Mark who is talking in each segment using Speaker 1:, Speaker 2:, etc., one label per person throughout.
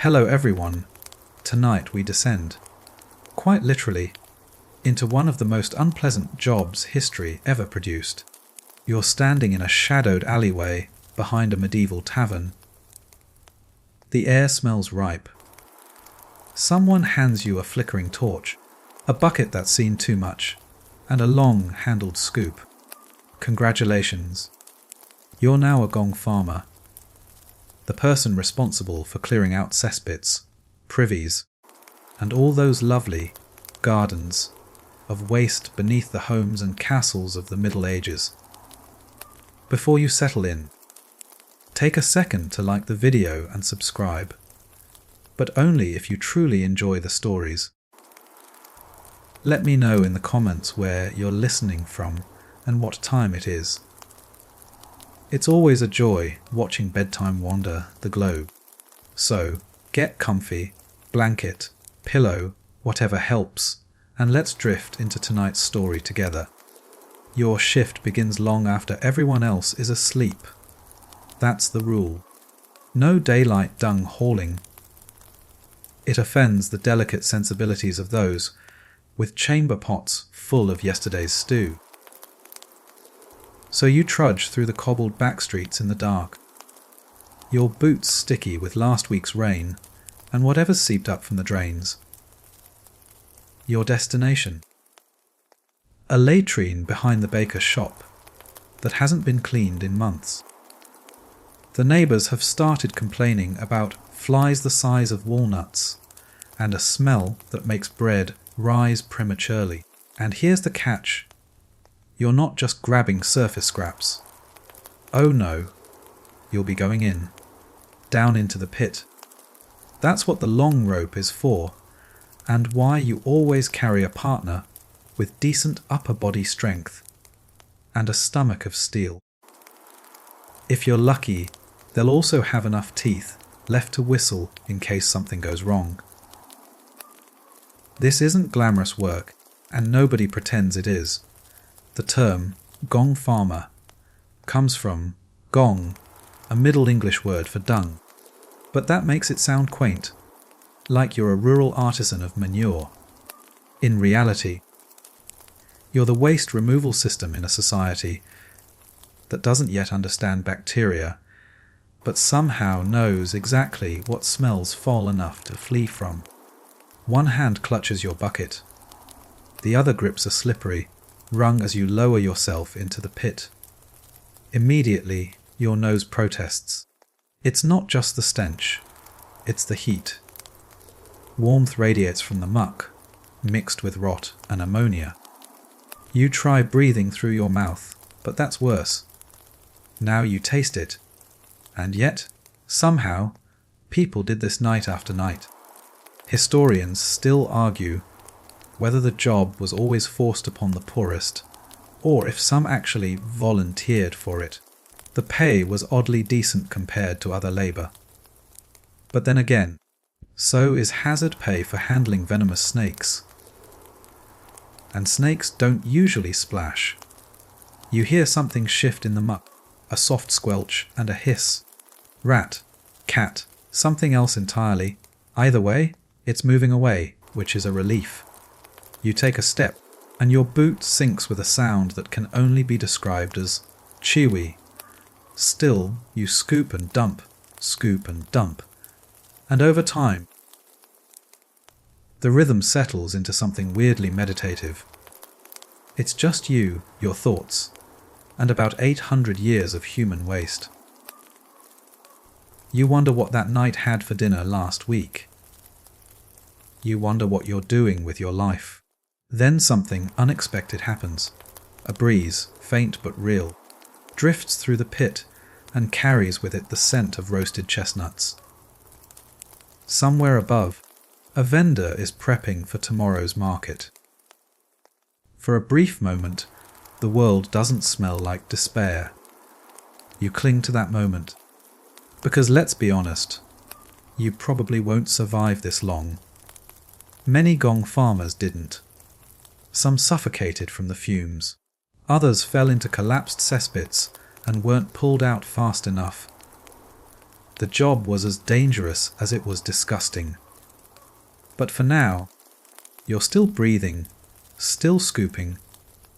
Speaker 1: Hello everyone. Tonight we descend, quite literally, into one of the most unpleasant jobs history ever produced. You're standing in a shadowed alleyway behind a medieval tavern. The air smells ripe. Someone hands you a flickering torch, a bucket that's seen too much, and a long-handled scoop. Congratulations. You're now a Gong farmer, the person responsible for clearing out cesspits, privies, and all those lovely gardens of waste beneath the homes and castles of the Middle Ages. Before you settle in, take a second to like the video and subscribe, but only if you truly enjoy the stories. Let me know in the comments where you're listening from and what time it is. It's always a joy watching bedtime wander the globe. So, get comfy, blanket, pillow, whatever helps, and let's drift into tonight's story together. Your shift begins long after everyone else is asleep. That's the rule. No daylight dung hauling. It offends the delicate sensibilities of those with chamber pots full of yesterday's stew. So you trudge through the cobbled back streets in the dark, your boots sticky with last week's rain and whatever's seeped up from the drains. Your destination: a latrine behind the baker's shop that hasn't been cleaned in months. The neighbours have started complaining about flies the size of walnuts and a smell that makes bread rise prematurely. And here's the catch: you're not just grabbing surface scraps. Oh no, you'll be going in, down into the pit. That's what the long rope is for, and why you always carry a partner with decent upper body strength and a stomach of steel. If you're lucky, they'll also have enough teeth left to whistle in case something goes wrong. This isn't glamorous work, and nobody pretends it is. The term Gong farmer comes from Gong, a Middle English word for dung, but that makes it sound quaint, like you're a rural artisan of manure. In reality, you're the waste removal system in a society that doesn't yet understand bacteria, but somehow knows exactly what smells foul enough to flee from. One hand clutches your bucket, the other grips a slippery, wrung as you lower yourself into the pit. Immediately, your nose protests. It's not just the stench, it's the heat. Warmth radiates from the muck, mixed with rot and ammonia. You try breathing through your mouth, but that's worse. Now you taste it, and yet, somehow, people did this night after night. Historians still argue whether the job was always forced upon the poorest, or if some actually volunteered for it. The pay was oddly decent compared to other labour. But then again, so is hazard pay for handling venomous snakes. And snakes don't usually splash. You hear something shift in the muck, a soft squelch and a hiss. Rat, cat, something else entirely. Either way, it's moving away, which is a relief. You take a step, and your boot sinks with a sound that can only be described as chewy. Still, you scoop and dump, and over time, the rhythm settles into something weirdly meditative. It's just you, your thoughts, and about 800 years of human waste. You wonder what that night had for dinner last week. You wonder what you're doing with your life. Then something unexpected happens. A breeze, faint but real, drifts through the pit and carries with it the scent of roasted chestnuts. Somewhere above, a vendor is prepping for tomorrow's market. For a brief moment, the world doesn't smell like despair. You cling to that moment, because let's be honest, you probably won't survive this long. Many Gong farmers didn't. Some suffocated from the fumes. Others fell into collapsed cesspits and weren't pulled out fast enough. The job was as dangerous as it was disgusting. But for now, you're still breathing, still scooping,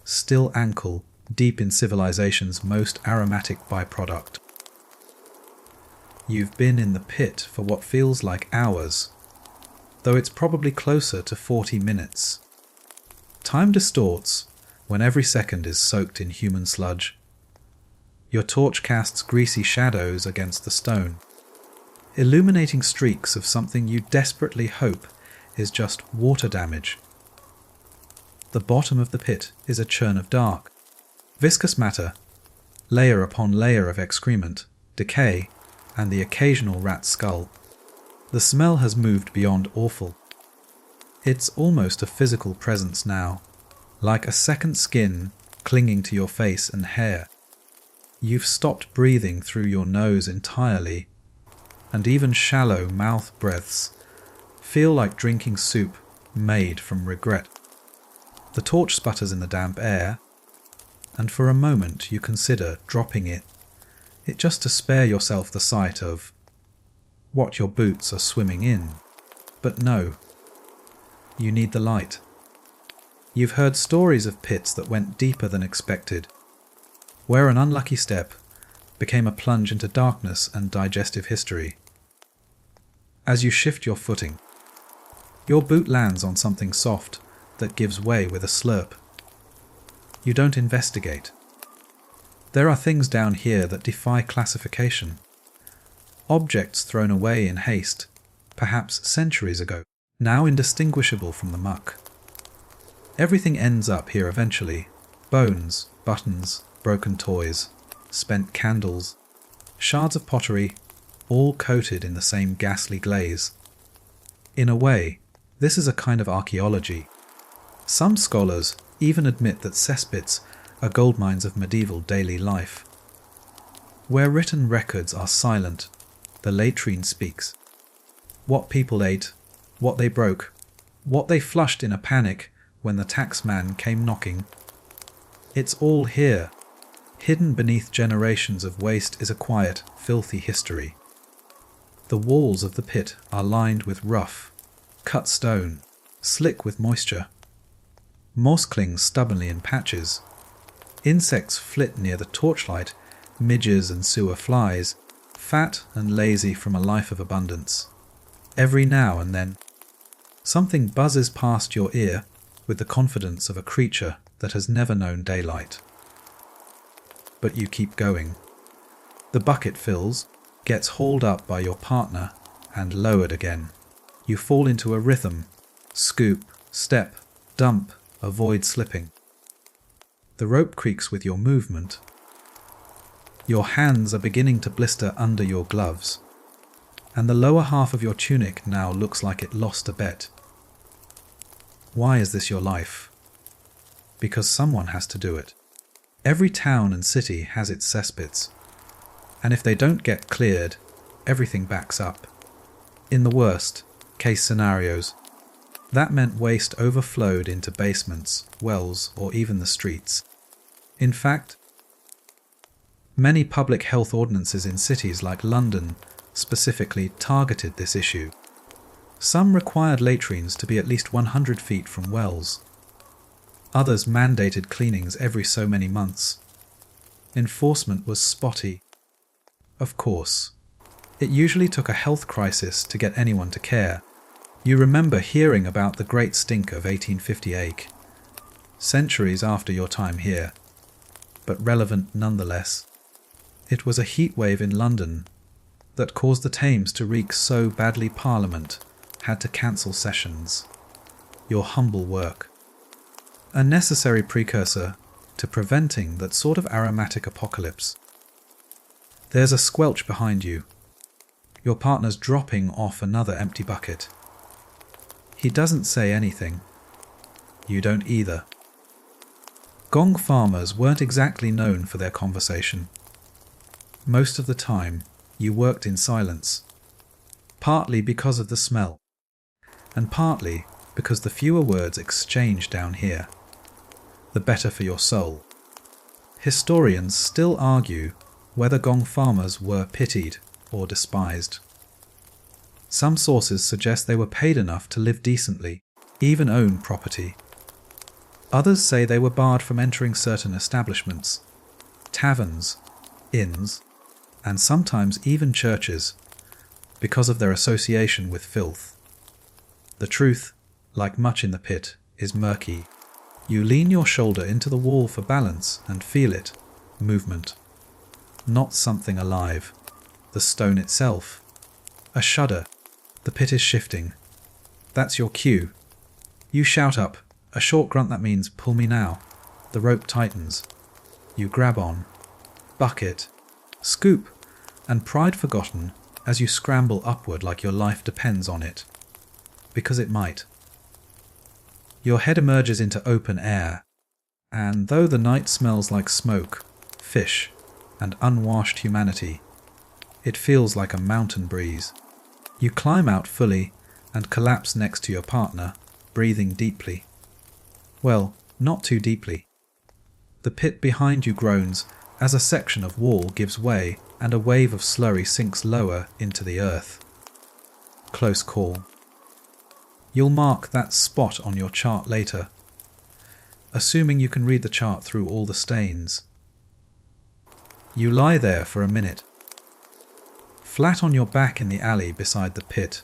Speaker 1: still ankle deep in civilization's most aromatic byproduct. You've been in the pit for what feels like hours, though it's probably closer to 40 minutes. Time distorts when every second is soaked in human sludge. Your torch casts greasy shadows against the stone, illuminating streaks of something you desperately hope is just water damage. The bottom of the pit is a churn of dark, viscous matter, layer upon layer of excrement, decay, and the occasional rat skull. The smell has moved beyond awful. It's almost a physical presence now, like a second skin clinging to your face and hair. You've stopped breathing through your nose entirely, and even shallow mouth breaths feel like drinking soup made from regret. The torch sputters in the damp air, and for a moment you consider dropping it just to spare yourself the sight of what your boots are swimming in. But no, you need the light. You've heard stories of pits that went deeper than expected, where an unlucky step became a plunge into darkness and digestive history. As you shift your footing, your boot lands on something soft that gives way with a slurp. You don't investigate. There are things down here that defy classification. Objects thrown away in haste, perhaps centuries ago, now indistinguishable from the muck. Everything ends up here eventually. Bones, buttons, broken toys, spent candles, shards of pottery, all coated in the same ghastly glaze. In a way, this is a kind of archaeology. Some scholars even admit that cesspits are gold mines of medieval daily life. Where written records are silent, the latrine speaks. What people ate, what they broke, what they flushed in a panic when the taxman came knocking. It's all here. Hidden beneath generations of waste is a quiet, filthy history. The walls of the pit are lined with rough, cut stone, slick with moisture. Moss clings stubbornly in patches. Insects flit near the torchlight, midges and sewer flies, fat and lazy from a life of abundance. Every now and then, something buzzes past your ear with the confidence of a creature that has never known daylight. But you keep going. The bucket fills, gets hauled up by your partner, and lowered again. You fall into a rhythm. Scoop, step, dump, avoid slipping. The rope creaks with your movement. Your hands are beginning to blister under your gloves, and the lower half of your tunic now looks like it lost a bet. Why is this your life? Because someone has to do it. Every town and city has its cesspits, and if they don't get cleared, everything backs up. In the worst case scenarios, that meant waste overflowed into basements, wells, or even the streets. In fact, many public health ordinances in cities like London specifically targeted this issue. Some required latrines to be at least 100 feet from wells. Others mandated cleanings every so many months. Enforcement was spotty. Of course, it usually took a health crisis to get anyone to care. You remember hearing about the Great Stink of 1858, centuries after your time here, but relevant nonetheless. It was a heat wave in London that caused the Thames to reek so badly Parliament had to cancel sessions. Your humble work. A necessary precursor to preventing that sort of aromatic apocalypse. There's a squelch behind you. Your partner's dropping off another empty bucket. He doesn't say anything. You don't either. Gong farmers weren't exactly known for their conversation. Most of the time, you worked in silence, partly because of the smell, and partly because the fewer words exchanged down here, the better for your soul. Historians still argue whether Gong farmers were pitied or despised. Some sources suggest they were paid enough to live decently, even own property. Others say they were barred from entering certain establishments, taverns, inns, and sometimes even churches, because of their association with filth. The truth, like much in the pit, is murky. You lean your shoulder into the wall for balance and feel it, movement. Not something alive. The stone itself. A shudder. The pit is shifting. That's your cue. You shout up, a short grunt that means pull me now. The rope tightens. You grab on. Bucket. Scoop. And pride forgotten as you scramble upward like your life depends on it. Because it might. Your head emerges into open air, and though the night smells like smoke, fish, and unwashed humanity, it feels like a mountain breeze. You climb out fully and collapse next to your partner, breathing deeply. Well, not too deeply. The pit behind you groans as a section of wall gives way and a wave of slurry sinks lower into the earth. Close call. You'll mark that spot on your chart later, assuming you can read the chart through all the stains. You lie there for a minute, flat on your back in the alley beside the pit,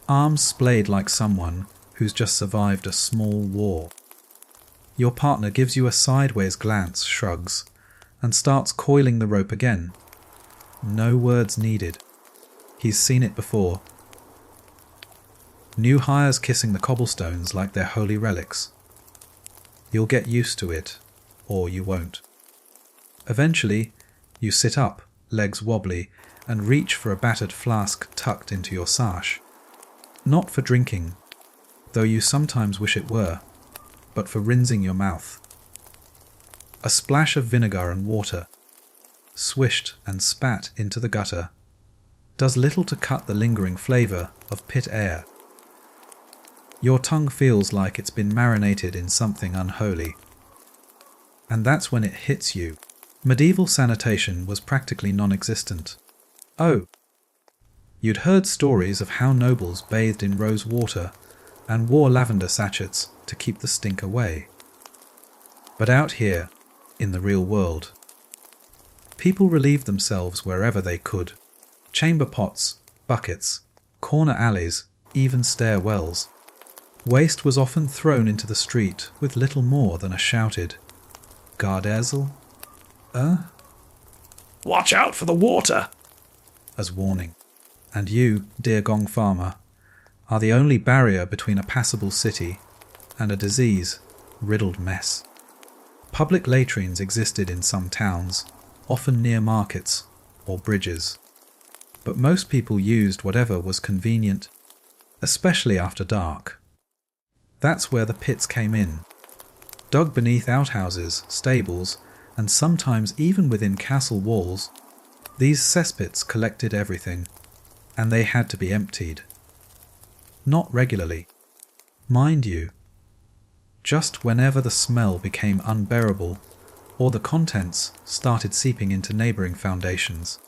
Speaker 1: arms splayed like someone who's just survived a small war. Your partner gives you a sideways glance, shrugs, and starts coiling the rope again. No words needed. He's seen it before. New hires kissing the cobblestones like they're holy relics. You'll get used to it, or you won't. Eventually, you sit up, legs wobbly, and reach for a battered flask tucked into your sash. Not for drinking, though you sometimes wish it were, but for rinsing your mouth. A splash of vinegar and water, swished and spat into the gutter, does little to cut the lingering flavour of pit air. Your tongue feels like it's been marinated in something unholy. And that's when it hits you. Medieval sanitation was practically non-existent. Oh, you'd heard stories of how nobles bathed in rose water and wore lavender sachets to keep the stink away. But out here, in the real world, people relieved themselves wherever they could. Chamber pots, buckets, corner alleys, even stairwells. Waste was often thrown into the street with little more than a shouted, "Gardazel?
Speaker 2: Watch out for the water!"
Speaker 1: as warning. And you, dear Gong farmer, are the only barrier between a passable city and a disease-riddled mess. Public latrines existed in some towns, often near markets or bridges. But most people used whatever was convenient, especially after dark. That's where the pits came in. Dug beneath outhouses, stables, and sometimes even within castle walls, these cesspits collected everything, and they had to be emptied. Not regularly. Mind you, just whenever the smell became unbearable or the contents started seeping into neighbouring foundations.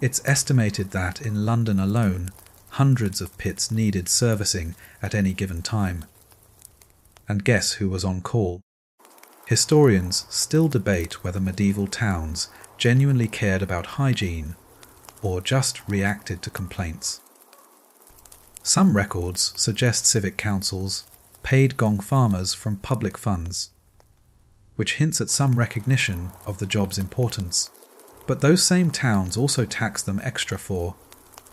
Speaker 1: It's estimated that in London alone, hundreds of pits needed servicing at any given time. And guess who was on call? Historians still debate whether medieval towns genuinely cared about hygiene or just reacted to complaints. Some records suggest civic councils paid Gong farmers from public funds, which hints at some recognition of the job's importance. But those same towns also tax them extra for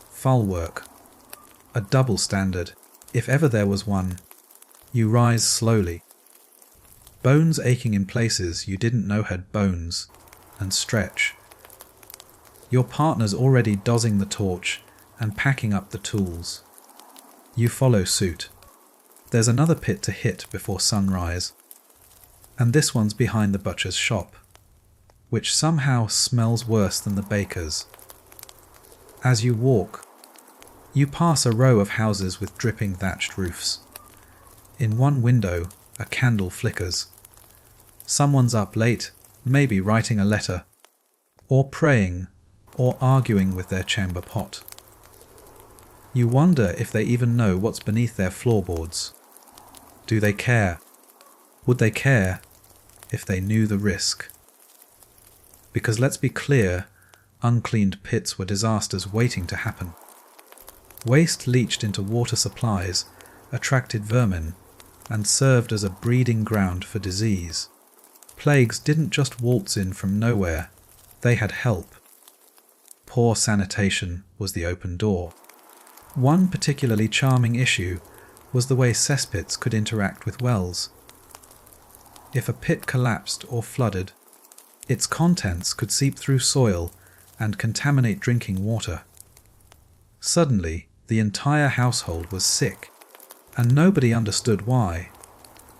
Speaker 1: foul work, a double standard, if ever there was one. You rise slowly, bones aching in places you didn't know had bones, and stretch. Your partner's already dosing the torch and packing up the tools. You follow suit. There's another pit to hit before sunrise, and this one's behind the butcher's shop, which somehow smells worse than the baker's. As you walk, you pass a row of houses with dripping thatched roofs. In one window, a candle flickers. Someone's up late, maybe writing a letter, or praying, or arguing with their chamber pot. You wonder if they even know what's beneath their floorboards. Do they care? Would they care if they knew the risk? Because let's be clear, uncleaned pits were disasters waiting to happen. Waste leached into water supplies, attracted vermin, and served as a breeding ground for disease. Plagues didn't just waltz in from nowhere, they had help. Poor sanitation was the open door. One particularly charming issue was the way cesspits could interact with wells. If a pit collapsed or flooded, its contents could seep through soil and contaminate drinking water. Suddenly, the entire household was sick, and nobody understood why.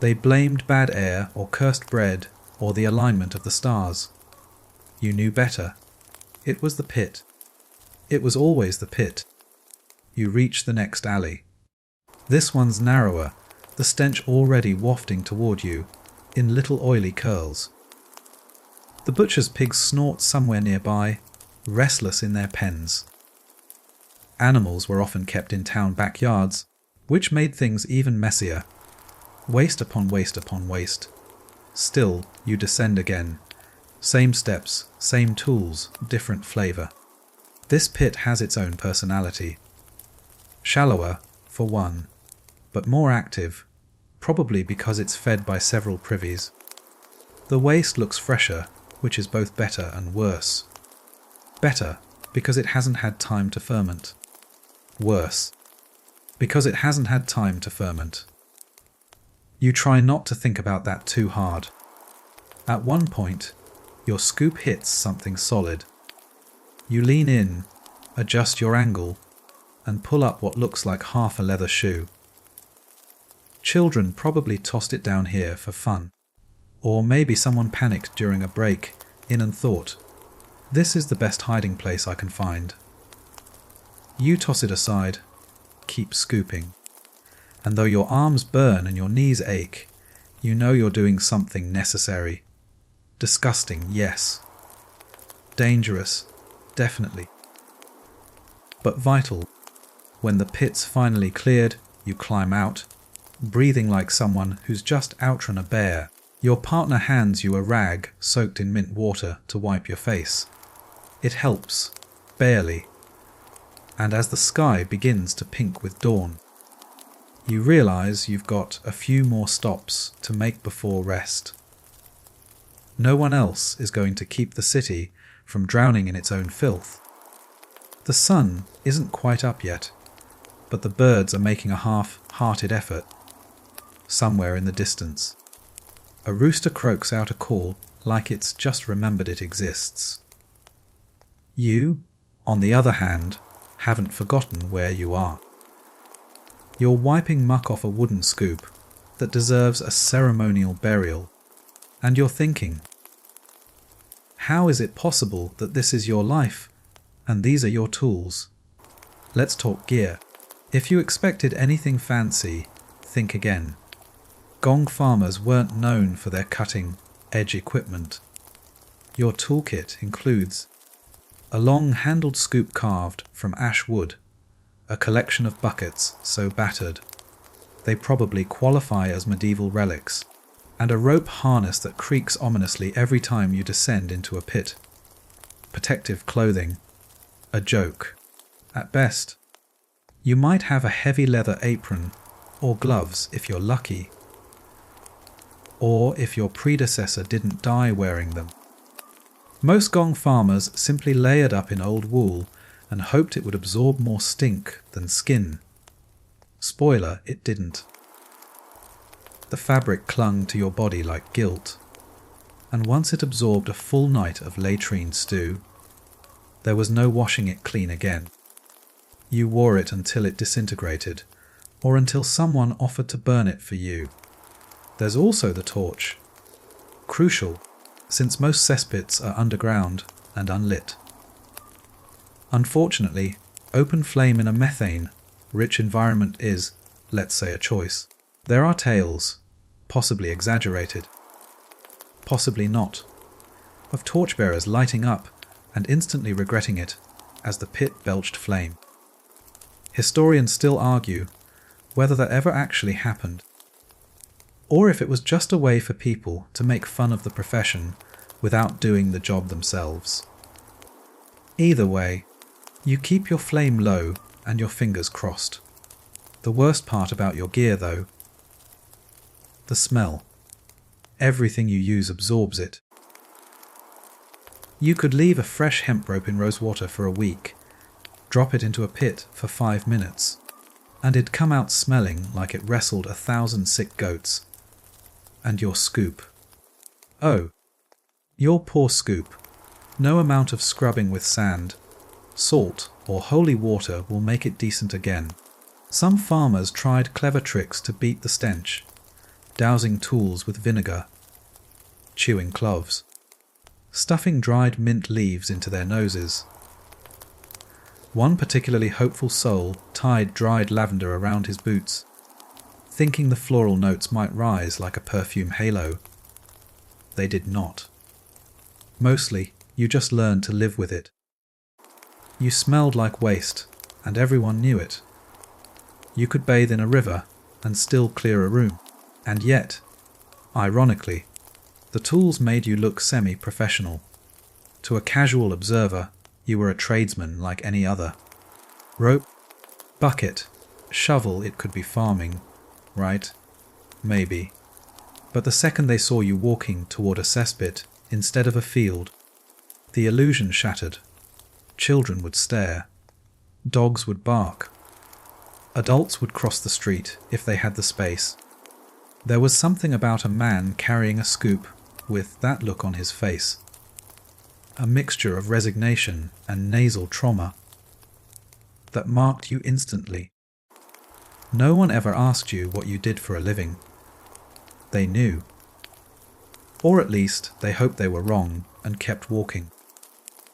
Speaker 1: They blamed bad air or cursed bread or the alignment of the stars. You knew better. It was the pit. It was always the pit. You reach the next alley. This one's narrower, the stench already wafting toward you, in little oily curls. The butcher's pigs snort somewhere nearby, restless in their pens. Animals were often kept in town backyards, which made things even messier. Waste upon waste upon waste. Still, you descend again. Same steps, same tools, different flavour. This pit has its own personality. Shallower, for one, but more active, probably because it's fed by several privies. The waste looks fresher, which is both better and worse. Better, because it hasn't had time to ferment. Worse, because it hasn't had time to ferment. You try not to think about that too hard. At one point, your scoop hits something solid. You lean in, adjust your angle, and pull up what looks like half a leather shoe. Children probably tossed it down here for fun. Or maybe someone panicked during a break in and thought, "This is the best hiding place I can find." You toss it aside, keep scooping. And though your arms burn and your knees ache, you know you're doing something necessary. Disgusting, yes. Dangerous, definitely. But vital. When the pit's finally cleared, you climb out, breathing like someone who's just outrun a bear. Your partner hands you a rag soaked in mint water to wipe your face. It helps, barely. And as the sky begins to pink with dawn, you realise you've got a few more stops to make before rest. No one else is going to keep the city from drowning in its own filth. The sun isn't quite up yet, but the birds are making a half-hearted effort. Somewhere in the distance, a rooster croaks out a call like it's just remembered it exists. You, on the other hand, haven't forgotten where you are. You're wiping muck off a wooden scoop that deserves a ceremonial burial, and you're thinking, how is it possible that this is your life and these are your tools? Let's talk gear. If you expected anything fancy, think again. Gong farmers weren't known for their cutting-edge equipment. Your toolkit includes a long-handled scoop carved from ash wood, a collection of buckets so battered they probably qualify as medieval relics, and a rope harness that creaks ominously every time you descend into a pit. Protective clothing, a joke, at best. You might have a heavy leather apron or gloves if you're lucky, or if your predecessor didn't die wearing them. Most Gong farmers simply layered up in old wool and hoped it would absorb more stink than skin. Spoiler, it didn't. The fabric clung to your body like guilt, and once it absorbed a full night of latrine stew, there was no washing it clean again. You wore it until it disintegrated, or until someone offered to burn it for you. There's also the torch. Crucial, since most cesspits are underground and unlit. Unfortunately, open flame in a methane-rich environment is, let's say, a choice. There are tales, possibly exaggerated, possibly not, of torchbearers lighting up and instantly regretting it as the pit belched flame. Historians still argue whether that ever actually happened, or if it was just a way for people to make fun of the profession without doing the job themselves. Either way, you keep your flame low and your fingers crossed. The worst part about your gear, though, the smell. Everything you use absorbs it. You could leave a fresh hemp rope in rose water for a week, drop it into a pit for 5 minutes, and it'd come out smelling like it wrestled 1,000 sick goats. And your scoop. Oh, your poor scoop. No amount of scrubbing with sand, salt, or holy water will make it decent again. Some farmers tried clever tricks to beat the stench, dousing tools with vinegar, chewing cloves, stuffing dried mint leaves into their noses. One particularly hopeful soul tied dried lavender around his boots, thinking the floral notes might rise like a perfume halo. They did not. Mostly, you just learned to live with it. You smelled like waste, and everyone knew it. You could bathe in a river and still clear a room. And yet, ironically, the tools made you look semi-professional. To a casual observer, you were a tradesman like any other. Rope, bucket, shovel, it could be farming, right? Maybe. But the second they saw you walking toward a cesspit instead of a field, the illusion shattered. Children would stare. Dogs would bark. Adults would cross the street if they had the space. There was something about a man carrying a scoop with that look on his face. A mixture of resignation and nasal trauma that marked you instantly. No one ever asked you what you did for a living. They knew. Or at least they hoped they were wrong and kept walking.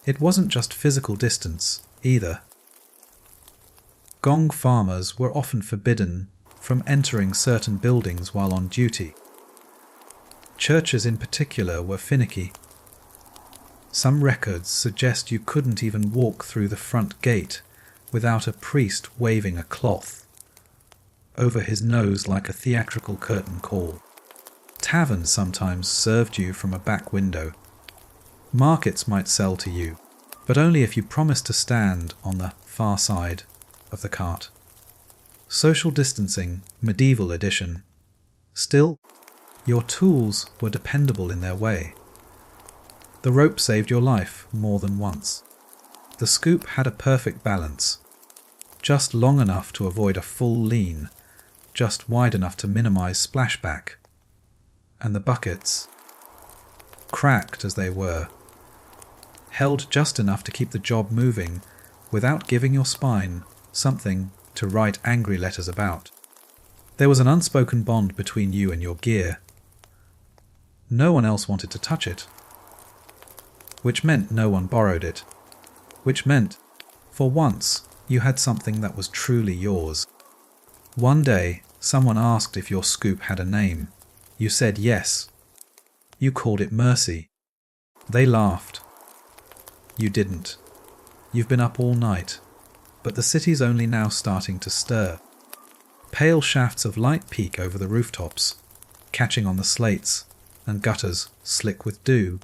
Speaker 1: It wasn't just physical distance, either. Gong farmers were often forbidden from entering certain buildings while on duty. Churches in particular were finicky. Some records suggest you couldn't even walk through the front gate without a priest waving a cloth over his nose like a theatrical curtain call. Taverns sometimes served you from a back window. Markets might sell to you, but only if you promised to stand on the far side of the cart. Social distancing, medieval edition. Still, your tools were dependable in their way. The rope saved your life more than once. The scoop had a perfect balance, just long enough to avoid a full lean, just wide enough to minimize splashback. And the buckets, cracked as they were, held just enough to keep the job moving without giving your spine something to write angry letters about. There was an unspoken bond between you and your gear. No one else wanted to touch it, which meant no one borrowed it, which meant, for once, you had something that was truly yours. One day, someone asked if your scoop had a name. You said yes. You called it Mercy. They laughed. You didn't. You've been up all night, but the city's only now starting to stir. Pale shafts of light peek over the rooftops, catching on the slates and gutters slick with dew,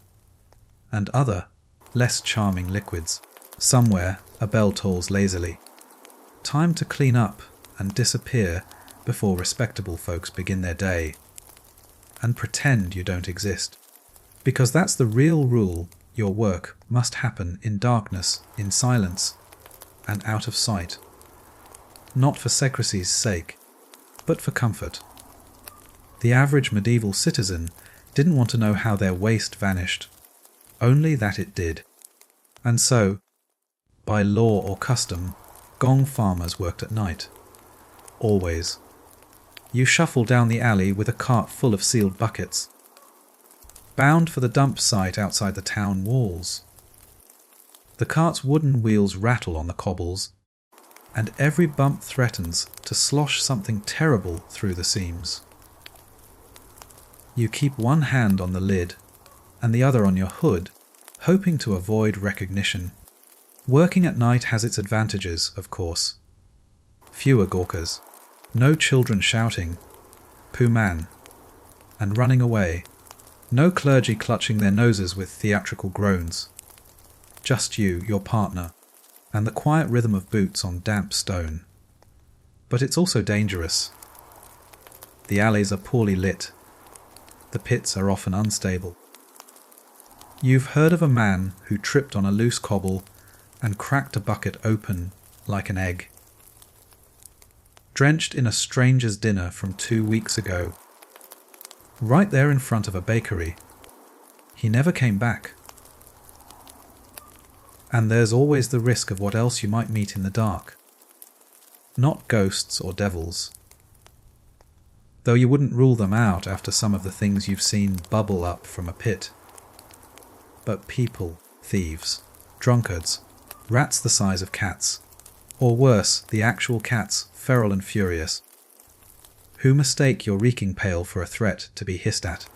Speaker 1: and other, less charming liquids. Somewhere a bell tolls lazily. Time to clean up and disappear before respectable folks begin their day. And pretend you don't exist. Because that's the real rule. Your work must happen in darkness, in silence, and out of sight. Not for secrecy's sake, but for comfort. The average medieval citizen didn't want to know how their waste vanished, only that it did. And so, by law or custom, Gong farmers worked at night. Always. You shuffle down the alley with a cart full of sealed buckets, bound for the dump site outside the town walls. The cart's wooden wheels rattle on the cobbles, and every bump threatens to slosh something terrible through the seams. You keep one hand on the lid and the other on your hood, hoping to avoid recognition. Working at night has its advantages, of course. Fewer gawkers, no children shouting, "Pooh man," and running away, no clergy clutching their noses with theatrical groans. Just you, your partner, and the quiet rhythm of boots on damp stone. But it's also dangerous. The alleys are poorly lit. The pits are often unstable. You've heard of a man who tripped on a loose cobble and cracked a bucket open like an egg. Drenched in a stranger's dinner from 2 weeks ago, right there in front of a bakery. He never came back. And there's always the risk of what else you might meet in the dark. Not ghosts or devils, though you wouldn't rule them out after some of the things you've seen bubble up from a pit. But people, thieves, drunkards, rats the size of cats, or worse, the actual cats, feral and furious, who mistake your reeking pail for a threat to be hissed at.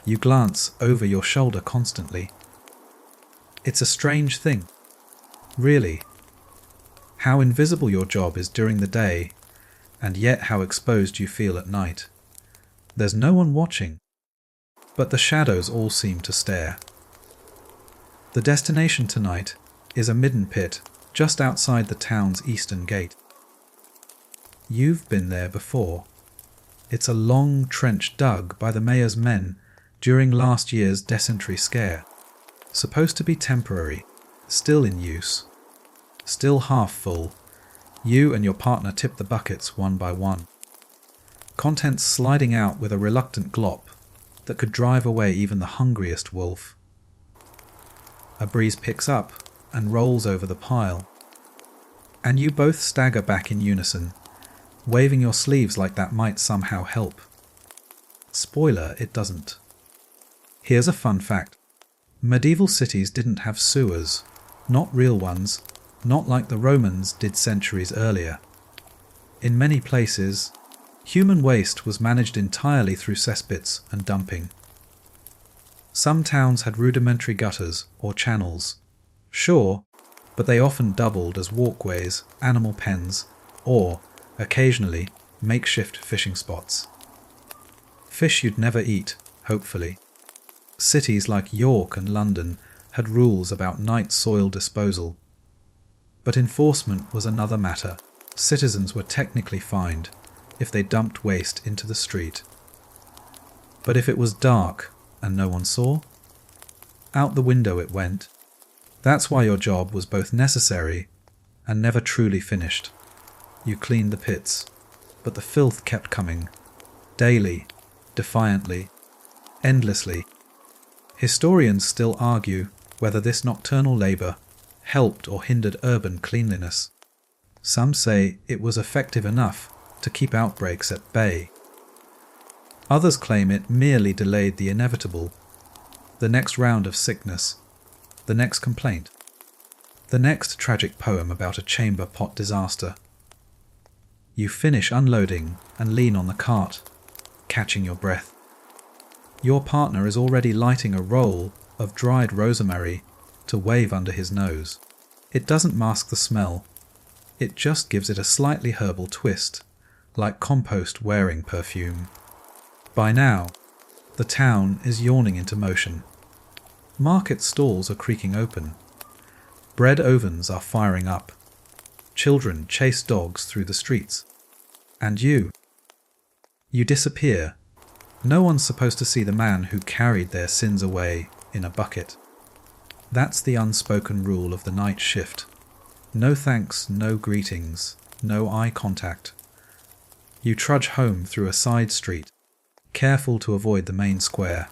Speaker 1: You glance over your shoulder constantly. It's a strange thing, really, how invisible your job is during the day, and yet how exposed you feel at night. There's no one watching, but the shadows all seem to stare. The destination tonight is a midden pit just outside the town's eastern gate. You've been there before. It's a long trench dug by the mayor's men during last year's dysentery scare. Supposed to be temporary, still in use, still half full. You and your partner tip the buckets one by one. Contents sliding out with a reluctant glop that could drive away even the hungriest wolf. A breeze picks up and rolls over the pile, and you both stagger back in unison, waving your sleeves like that might somehow help. Spoiler, it doesn't. Here's a fun fact. Medieval cities didn't have sewers, not real ones, not like the Romans did centuries earlier. In many places, human waste was managed entirely through cesspits and dumping. Some towns had rudimentary gutters or channels, sure, but they often doubled as walkways, animal pens, or, occasionally, makeshift fishing spots. Fish you'd never eat, hopefully. Cities like York and London had rules about night soil disposal. But enforcement was another matter. Citizens were technically fined if they dumped waste into the street. But if it was dark and no one saw, out the window it went. That's why your job was both necessary and never truly finished. You cleaned the pits, but the filth kept coming, daily, defiantly, endlessly. Historians still argue whether this nocturnal labour helped or hindered urban cleanliness. Some say it was effective enough to keep outbreaks at bay. Others claim it merely delayed the inevitable, the next round of sickness, the next complaint, the next tragic poem about a chamber pot disaster. You finish unloading and lean on the cart, catching your breath. Your partner is already lighting a roll of dried rosemary to wave under his nose. It doesn't mask the smell. It just gives it a slightly herbal twist, like compost wearing perfume. By now, the town is yawning into motion. Market stalls are creaking open. Bread ovens are firing up. Children chase dogs through the streets. And you disappear. No one's supposed to see the man who carried their sins away in a bucket. That's the unspoken rule of the night shift. No thanks, no greetings, no eye contact. You trudge home through a side street, careful to avoid the main square.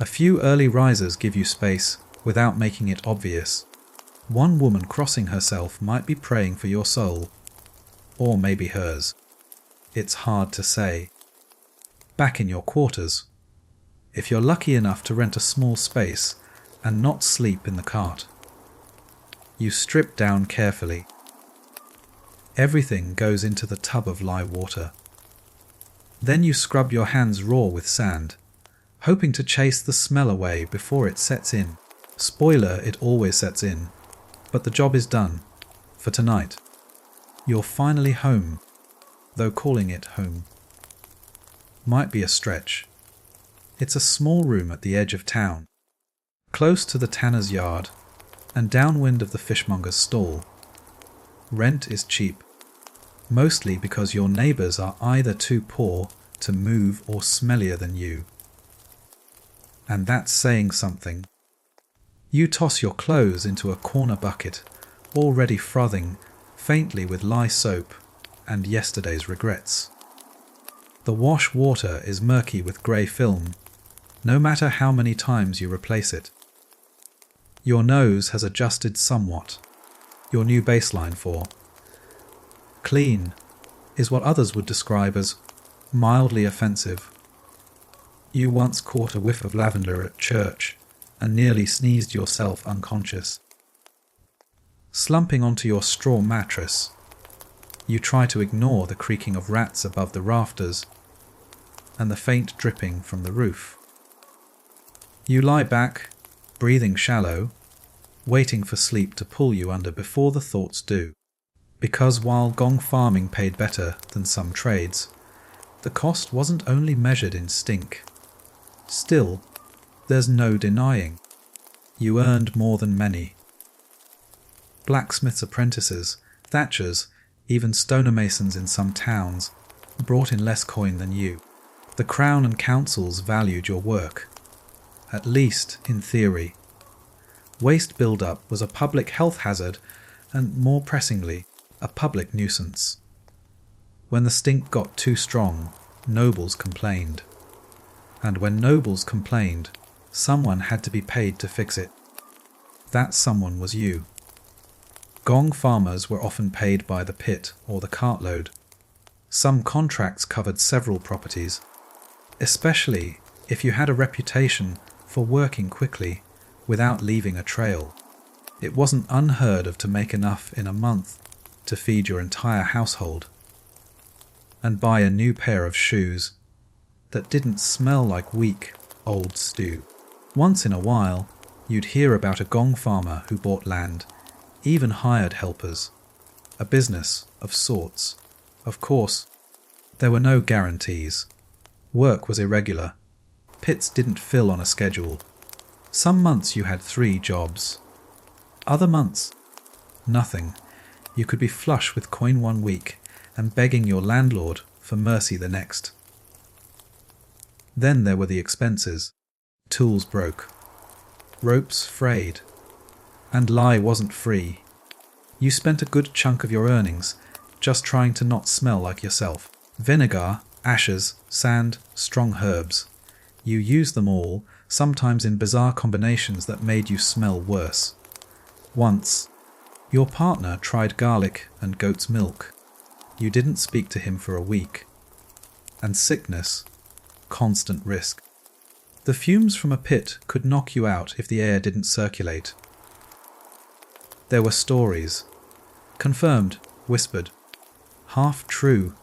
Speaker 1: A few early risers give you space without making it obvious. One woman crossing herself might be praying for your soul, or maybe hers. It's hard to say. Back in your quarters, if you're lucky enough to rent a small space and not sleep in the cart. You strip down carefully. Everything goes into the tub of lye water. Then you scrub your hands raw with sand, hoping to chase the smell away before it sets in. Spoiler, it always sets in. But the job is done. For tonight. You're finally home, though calling it home might be a stretch. It's a small room at the edge of town, close to the tanner's yard and downwind of the fishmonger's stall. Rent is cheap, mostly because your neighbours are either too poor to move or smellier than you. And that's saying something. You toss your clothes into a corner bucket, already frothing faintly with lye soap and yesterday's regrets. The wash water is murky with grey film, no matter how many times you replace it. Your nose has adjusted somewhat, your new baseline for clean is what others would describe as mildly offensive. You once caught a whiff of lavender at church and nearly sneezed yourself unconscious. Slumping onto your straw mattress, you try to ignore the creaking of rats above the rafters and the faint dripping from the roof. You lie back, breathing shallow, waiting for sleep to pull you under before the thoughts do. Because while Gong farming paid better than some trades, the cost wasn't only measured in stink. Still, there's no denying. You earned more than many. Blacksmiths' apprentices, thatchers, even stonemasons in some towns brought in less coin than you. The Crown and councils valued your work, at least in theory. Waste build-up was a public health hazard and, more pressingly, a public nuisance. When the stink got too strong, nobles complained. And when nobles complained, someone had to be paid to fix it. That someone was you. Gong farmers were often paid by the pit or the cartload. Some contracts covered several properties, especially if you had a reputation for working quickly without leaving a trail. It wasn't unheard of to make enough in a month to feed your entire household and buy a new pair of shoes that didn't smell like weak, old stew. Once in a while, you'd hear about a Gong farmer who bought land, even hired helpers. A business of sorts. Of course, there were no guarantees. Work was irregular. Pits didn't fill on a schedule. Some months you had 3 jobs. Other months, nothing. You could be flush with coin one week and begging your landlord for mercy the next. Then there were the expenses. Tools broke. Ropes frayed. And lye wasn't free. You spent a good chunk of your earnings just trying to not smell like yourself. Vinegar, ashes, sand, strong herbs. You used them all, sometimes in bizarre combinations that made you smell worse. Once, your partner tried garlic and goat's milk. You didn't speak to him for a week. And sickness, constant risk. The fumes from a pit could knock you out if the air didn't circulate. There were stories, confirmed, whispered, half true,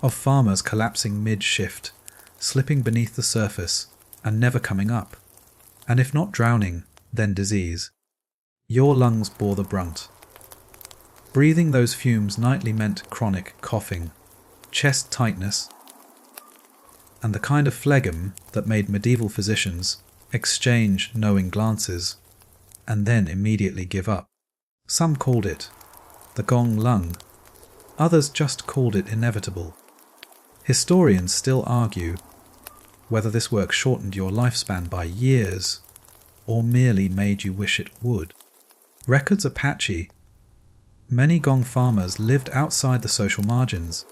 Speaker 1: of farmers collapsing mid-shift, slipping beneath the surface and never coming up. And if not drowning, then disease. Your lungs bore the brunt. Breathing those fumes nightly meant chronic coughing, chest tightness, and the kind of phlegm that made medieval physicians exchange knowing glances and then immediately give up. Some called it the Gong lung, others just called it inevitable. Historians still argue whether this work shortened your lifespan by years or merely made you wish it would. Records are patchy. Many Gong farmers lived outside the social margins,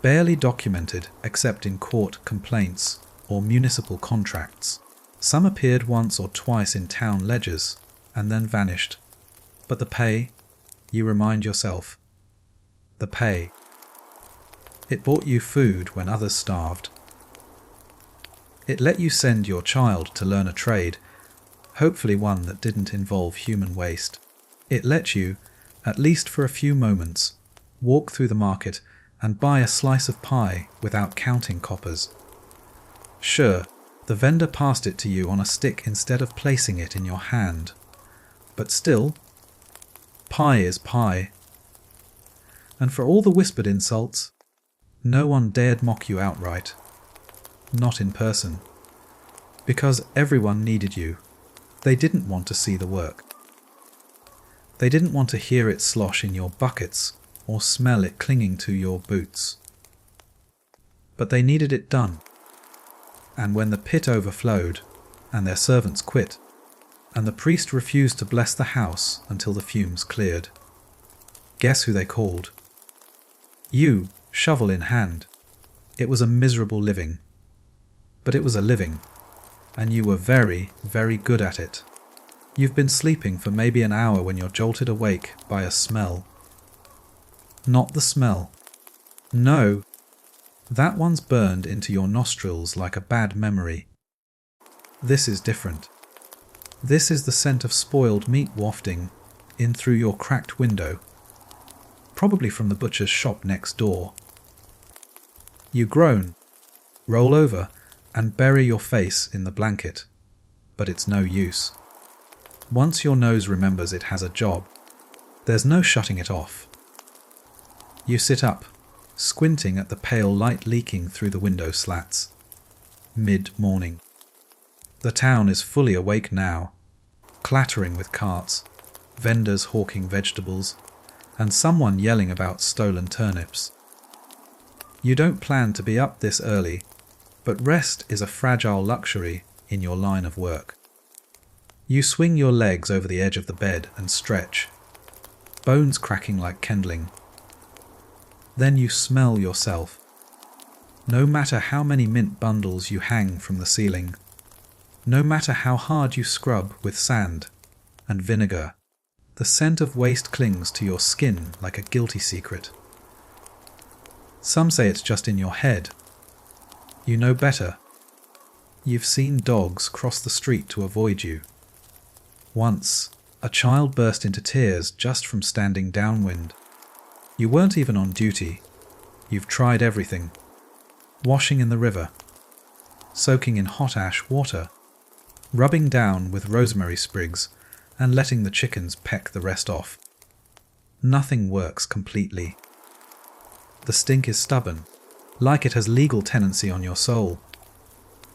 Speaker 1: barely documented except in court complaints or municipal contracts. Some appeared once or twice in town ledgers and then vanished. But the pay, you remind yourself, the pay. It bought you food when others starved. It let you send your child to learn a trade, hopefully one that didn't involve human waste. It let you, at least for a few moments, walk through the market and buy a slice of pie without counting coppers. Sure, The vendor passed it to you on a stick instead of placing it in your hand. But still, pie is pie. And for all the whispered insults, no one dared mock you outright. Not in person. Because everyone needed you. They didn't want to see the work. They didn't want to hear it slosh in your buckets or smell it clinging to your boots. But they needed it done. And when the pit overflowed, and their servants quit, and the priest refused to bless the house until the fumes cleared, guess who they called? You, shovel in hand. It was a miserable living. But it was a living, and you were very, very good at it. You've been sleeping for maybe an hour when you're jolted awake by a smell. Not the smell. No, that one's burned into your nostrils like a bad memory. This is different. This is the scent of spoiled meat wafting in through your cracked window, probably from the butcher's shop next door. You groan, roll over, and bury your face in the blanket, but it's no use. Once your nose remembers it has a job, there's no shutting it off. You sit up, squinting at the pale light leaking through the window slats. Mid-morning. The town is fully awake now, clattering with carts, vendors hawking vegetables, and someone yelling about stolen turnips. You don't plan to be up this early, but rest is a fragile luxury in your line of work. You swing your legs over the edge of the bed and stretch, bones cracking like kindling. Then you smell yourself. No matter how many mint bundles you hang from the ceiling, no matter how hard you scrub with sand and vinegar, the scent of waste clings to your skin like a guilty secret. Some say it's just in your head. You know better. You've seen dogs cross the street to avoid you. Once, a child burst into tears just from standing downwind. You weren't even on duty. You've tried everything. Washing in the river, soaking in hot ash water, rubbing down with rosemary sprigs, and letting the chickens peck the rest off. Nothing works completely. The stink is stubborn, like it has legal tenancy on your soul.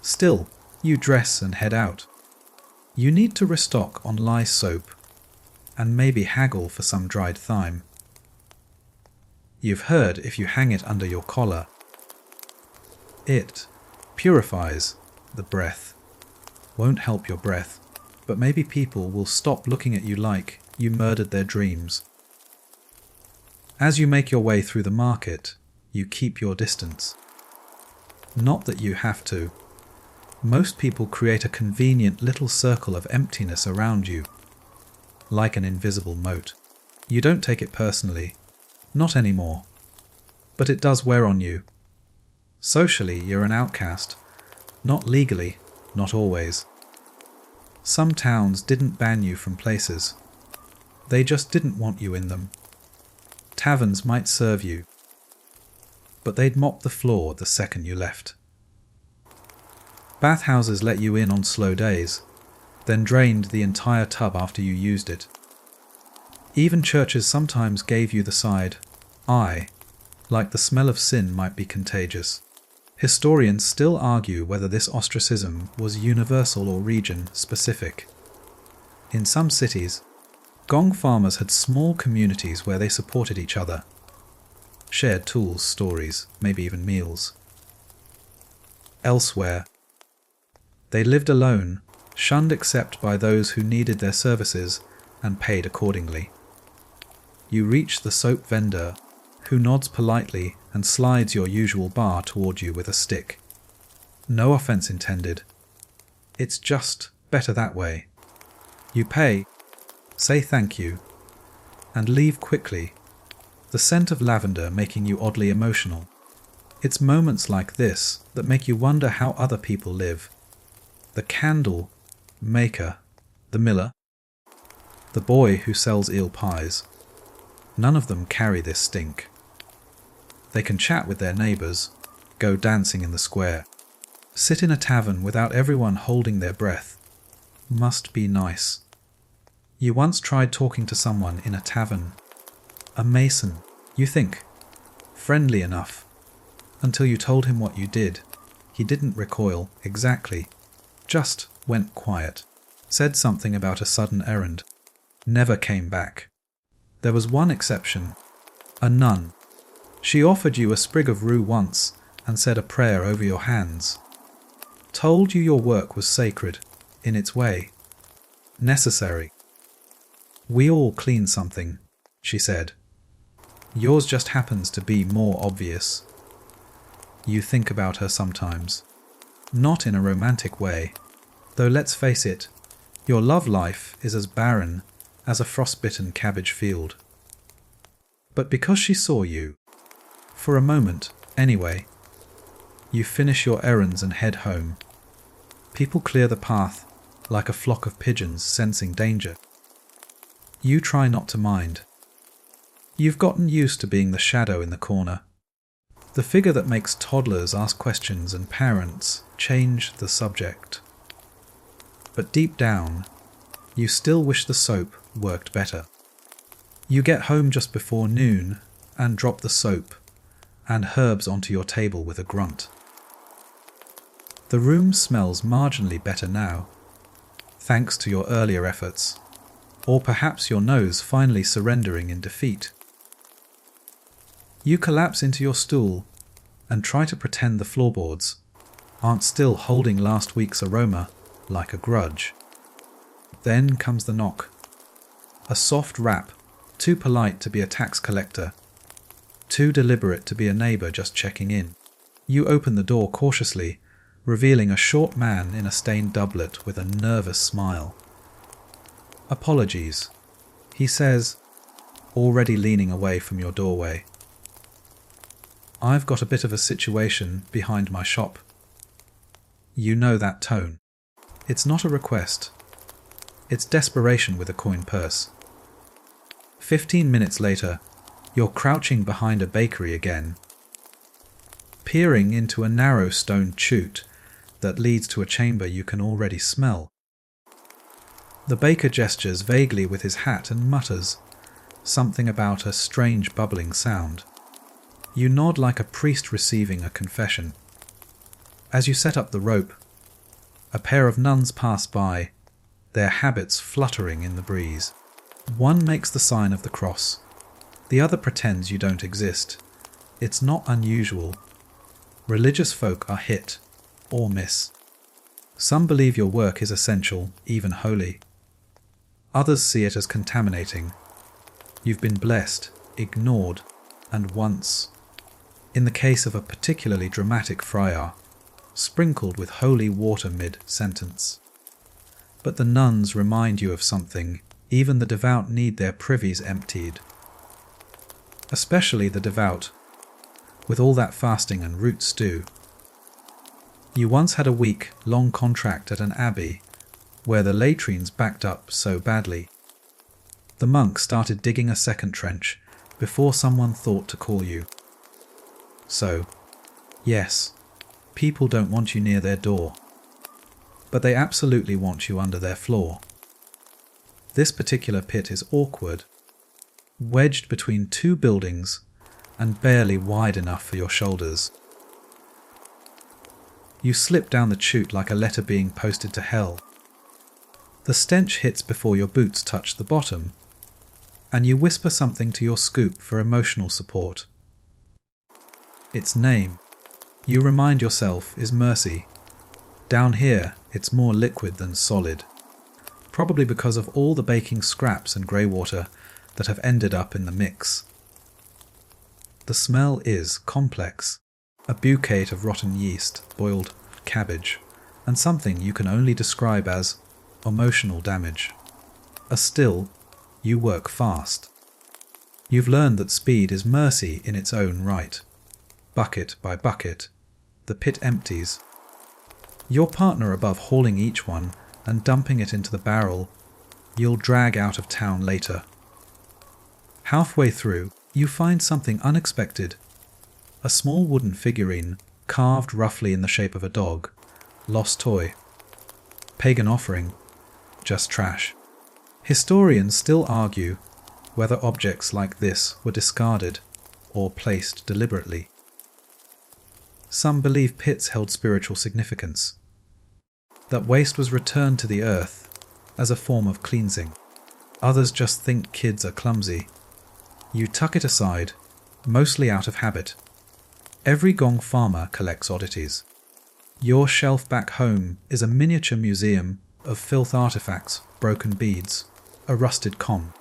Speaker 1: Still, you dress and head out. You need to restock on lye soap, and maybe haggle for some dried thyme. You've heard if you hang it under your collar, it purifies the breath. Won't help your breath, but maybe people will stop looking at you like you murdered their dreams. As you make your way through the market, you keep your distance. Not that you have to. Most people create a convenient little circle of emptiness around you, like an invisible moat. You don't take it personally, not anymore, but it does wear on you. Socially, you're an outcast, not legally, not always. Some towns didn't ban you from places. They just didn't want you in them. Taverns might serve you, but they'd mop the floor the second you left. Bathhouses let you in on slow days, then drained the entire tub after you used it. Even churches sometimes gave you the side eye, like the smell of sin might be contagious. Historians still argue whether this ostracism was universal or region-specific. In some cities, Gong farmers had small communities where they supported each other, shared tools, stories, maybe even meals. Elsewhere, they lived alone, shunned except by those who needed their services and paid accordingly. You reach the soap vendor, who nods politely and slides your usual bar toward you with a stick. No offense intended. It's just better that way. You pay, say thank you, and leave quickly, the scent of lavender making you oddly emotional. It's moments like this that make you wonder how other people live. The candle maker, the miller, the boy who sells eel pies. None of them carry this stink. They can chat with their neighbours, go dancing in the square. Sit in a tavern without everyone holding their breath. Must be nice. You once tried talking to someone in a tavern. A mason, you think. Friendly enough. Until you told him what you did. He didn't recoil exactly. Just went quiet. Said something about a sudden errand. Never came back. There was one exception. A nun. She offered you a sprig of rue once and said a prayer over your hands. Told you your work was sacred, in its way. Necessary. We all clean something, she said. Yours just happens to be more obvious. You think about her sometimes. Not in a romantic way, though let's face it, your love life is as barren as a frostbitten cabbage field. But because she saw you, for a moment anyway, you finish your errands and head home. People clear the path like a flock of pigeons sensing danger. You try not to mind. You've gotten used to being the shadow in the corner. The figure that makes toddlers ask questions and parents change the subject. But deep down, you still wish the soap worked better. You get home just before noon and drop the soap and herbs onto your table with a grunt. The room smells marginally better now, thanks to your earlier efforts, or perhaps your nose finally surrendering in defeat. You collapse into your stool and try to pretend the floorboards aren't still holding last week's aroma like a grudge. Then comes the knock. A soft rap, too polite to be a tax collector, too deliberate to be a neighbour just checking in. You open the door cautiously, revealing a short man in a stained doublet with a nervous smile. Apologies, he says, already leaning away from your doorway. I've got a bit of a situation behind my shop. You know that tone. It's not a request. It's desperation with a coin purse. 15 minutes later, you're crouching behind a bakery again, peering into a narrow stone chute that leads to a chamber you can already smell. The baker gestures vaguely with his hat and mutters something about a strange bubbling sound. You nod like a priest receiving a confession. As you set up the rope, a pair of nuns pass by, their habits fluttering in the breeze. One makes the sign of the cross. The other pretends you don't exist. It's not unusual. Religious folk are hit or miss. Some believe your work is essential, even holy. Others see it as contaminating. You've been blessed, ignored, and once, in the case of a particularly dramatic friar, sprinkled with holy water mid-sentence. But the nuns remind you of something even the devout need their privies emptied. Especially the devout, with all that fasting and root stew. You once had a week-long contract at an abbey where the latrines backed up so badly. The monk started digging a second trench before someone thought to call you. So, yes, people don't want you near their door, but they absolutely want you under their floor. This particular pit is awkward, wedged between two buildings and barely wide enough for your shoulders. You slip down the chute like a letter being posted to hell. The stench hits before your boots touch the bottom, and you whisper something to your scoop for emotional support. Its name, you remind yourself, is mercy. Down here, it's more liquid than solid, probably because of all the baking scraps and grey water that have ended up in the mix. The smell is complex. A bouquet of rotten yeast, boiled cabbage, and something you can only describe as emotional damage. Still, you work fast. You've learned that speed is mercy in its own right. Bucket by bucket, the pit empties. Your partner above hauling each one and dumping it into the barrel you'll drag out of town later. Halfway through, you find something unexpected. A small wooden figurine, carved roughly in the shape of a dog, lost toy. Pagan offering, just trash. Historians still argue whether objects like this were discarded or placed deliberately. Some believe pits held spiritual significance, that waste was returned to the earth as a form of cleansing. Others just think kids are clumsy. You tuck it aside, mostly out of habit. Every Gong farmer collects oddities. Your shelf back home is a miniature museum of filth artifacts, broken beads, a rusted com,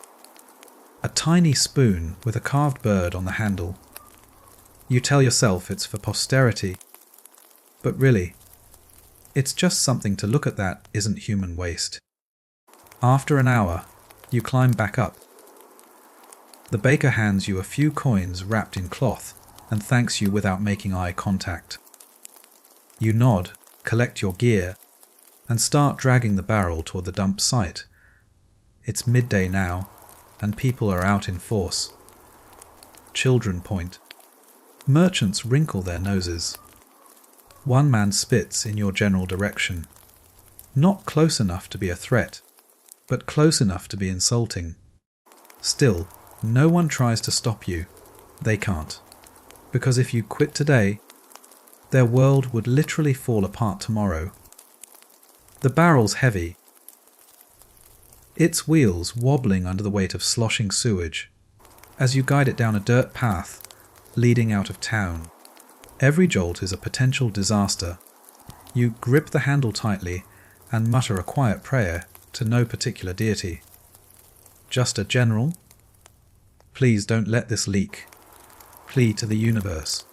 Speaker 1: a tiny spoon with a carved bird on the handle. You tell yourself it's for posterity, but really, it's just something to look at that isn't human waste. After an hour, you climb back up. The baker hands you a few coins wrapped in cloth and thanks you without making eye contact. You nod, collect your gear, and start dragging the barrel toward the dump site. It's midday now, and people are out in force. Children point. Merchants wrinkle their noses. One man spits in your general direction. Not close enough to be a threat, but close enough to be insulting. Still, no one tries to stop you. They can't. Because if you quit today, their world would literally fall apart tomorrow. The barrel's heavy, its wheels wobbling under the weight of sloshing sewage as you guide it down a dirt path leading out of town. Every jolt is a potential disaster. You grip the handle tightly and mutter a quiet prayer to no particular deity. Just a general, please don't let this leak. Plea to the universe.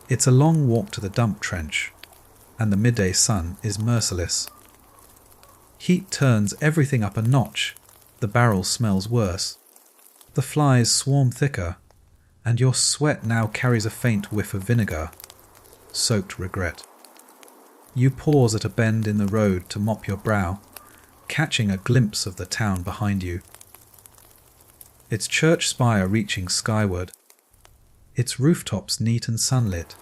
Speaker 1: It's a long walk to the dump trench, and the midday sun is merciless. Heat turns everything up a notch. The barrel smells worse. The flies swarm thicker, and your sweat now carries a faint whiff of vinegar, soaked regret. You pause at a bend in the road to mop your brow, catching a glimpse of the town behind you. Its church spire reaching skyward, its rooftops neat and sunlit,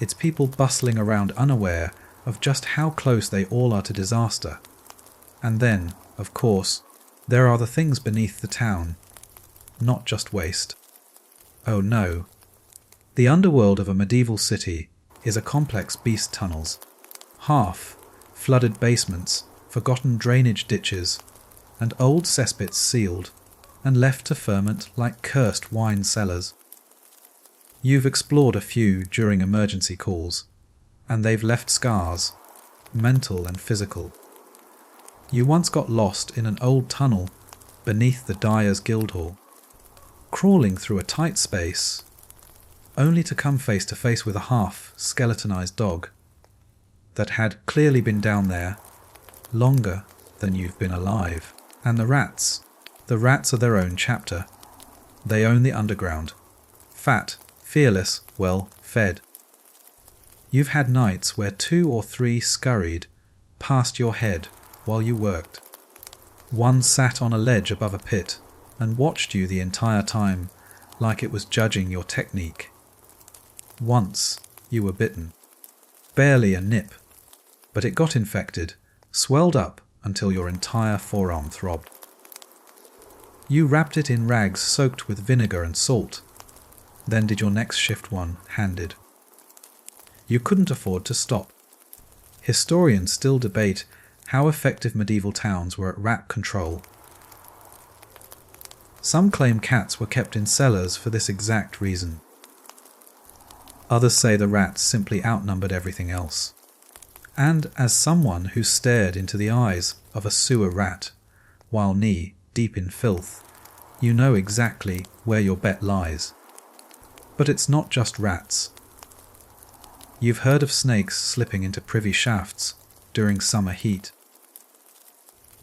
Speaker 1: its people bustling around unaware of just how close they all are to disaster. And then, of course, there are the things beneath the town, not just waste. Oh no. The underworld of a medieval city is a complex beast tunnels. Half flooded basements, forgotten drainage ditches, and old cesspits sealed and left to ferment like cursed wine cellars. You've explored a few during emergency calls, and they've left scars, mental and physical. You once got lost in an old tunnel beneath the Dyer's Guildhall, crawling through a tight space, only to come face to face with a half-skeletonized dog that had clearly been down there longer than you've been alive. And the rats are their own chapter. They own the underground. Fat, fearless, well fed. You've had nights where 2 or 3 scurried past your head while you worked. One sat on a ledge above a pit and watched you the entire time like it was judging your technique. Once you were bitten. Barely a nip, but it got infected, swelled up until your entire forearm throbbed. You wrapped it in rags soaked with vinegar and salt, then did your next shift one-handed. You couldn't afford to stop. Historians still debate how effective medieval towns were at rat control. Some claim cats were kept in cellars for this exact reason. Others say the rats simply outnumbered everything else. And as someone who stared into the eyes of a sewer rat, while knee deep in filth, you know exactly where your bet lies. But it's not just rats. You've heard of snakes slipping into privy shafts during summer heat.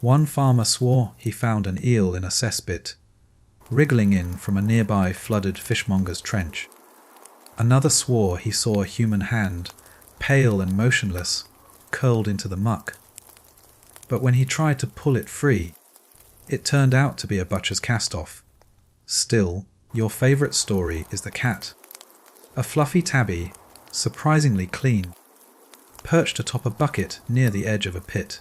Speaker 1: One farmer swore he found an eel in a cesspit, wriggling in from a nearby flooded fishmonger's trench. Another swore he saw a human hand, pale and motionless, curled into the muck. But when he tried to pull it free, it turned out to be a butcher's cast-off. Still, your favourite story is the cat. A fluffy tabby, surprisingly clean. perched atop a bucket near the edge of a pit.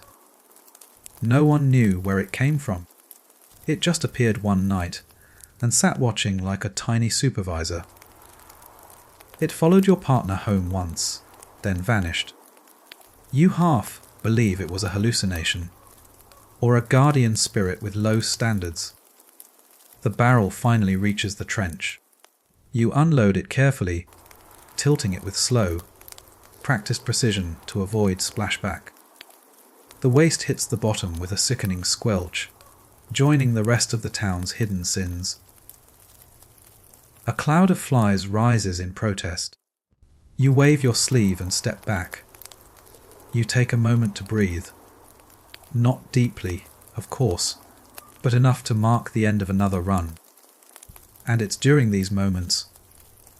Speaker 1: No one knew where it came from. It just appeared one night and sat watching like a tiny supervisor. It followed your partner home once, then vanished. You half believe it was a hallucination, or a guardian spirit with low standards. The barrel finally reaches the trench. You unload it carefully, tilting it with slow, practiced precision to avoid splashback. The waste hits the bottom with a sickening squelch, joining the rest of the town's hidden sins. A cloud of flies rises in protest. You wave your sleeve and step back. You take a moment to breathe. Not deeply, of course, but enough to mark the end of another run. And it's during these moments,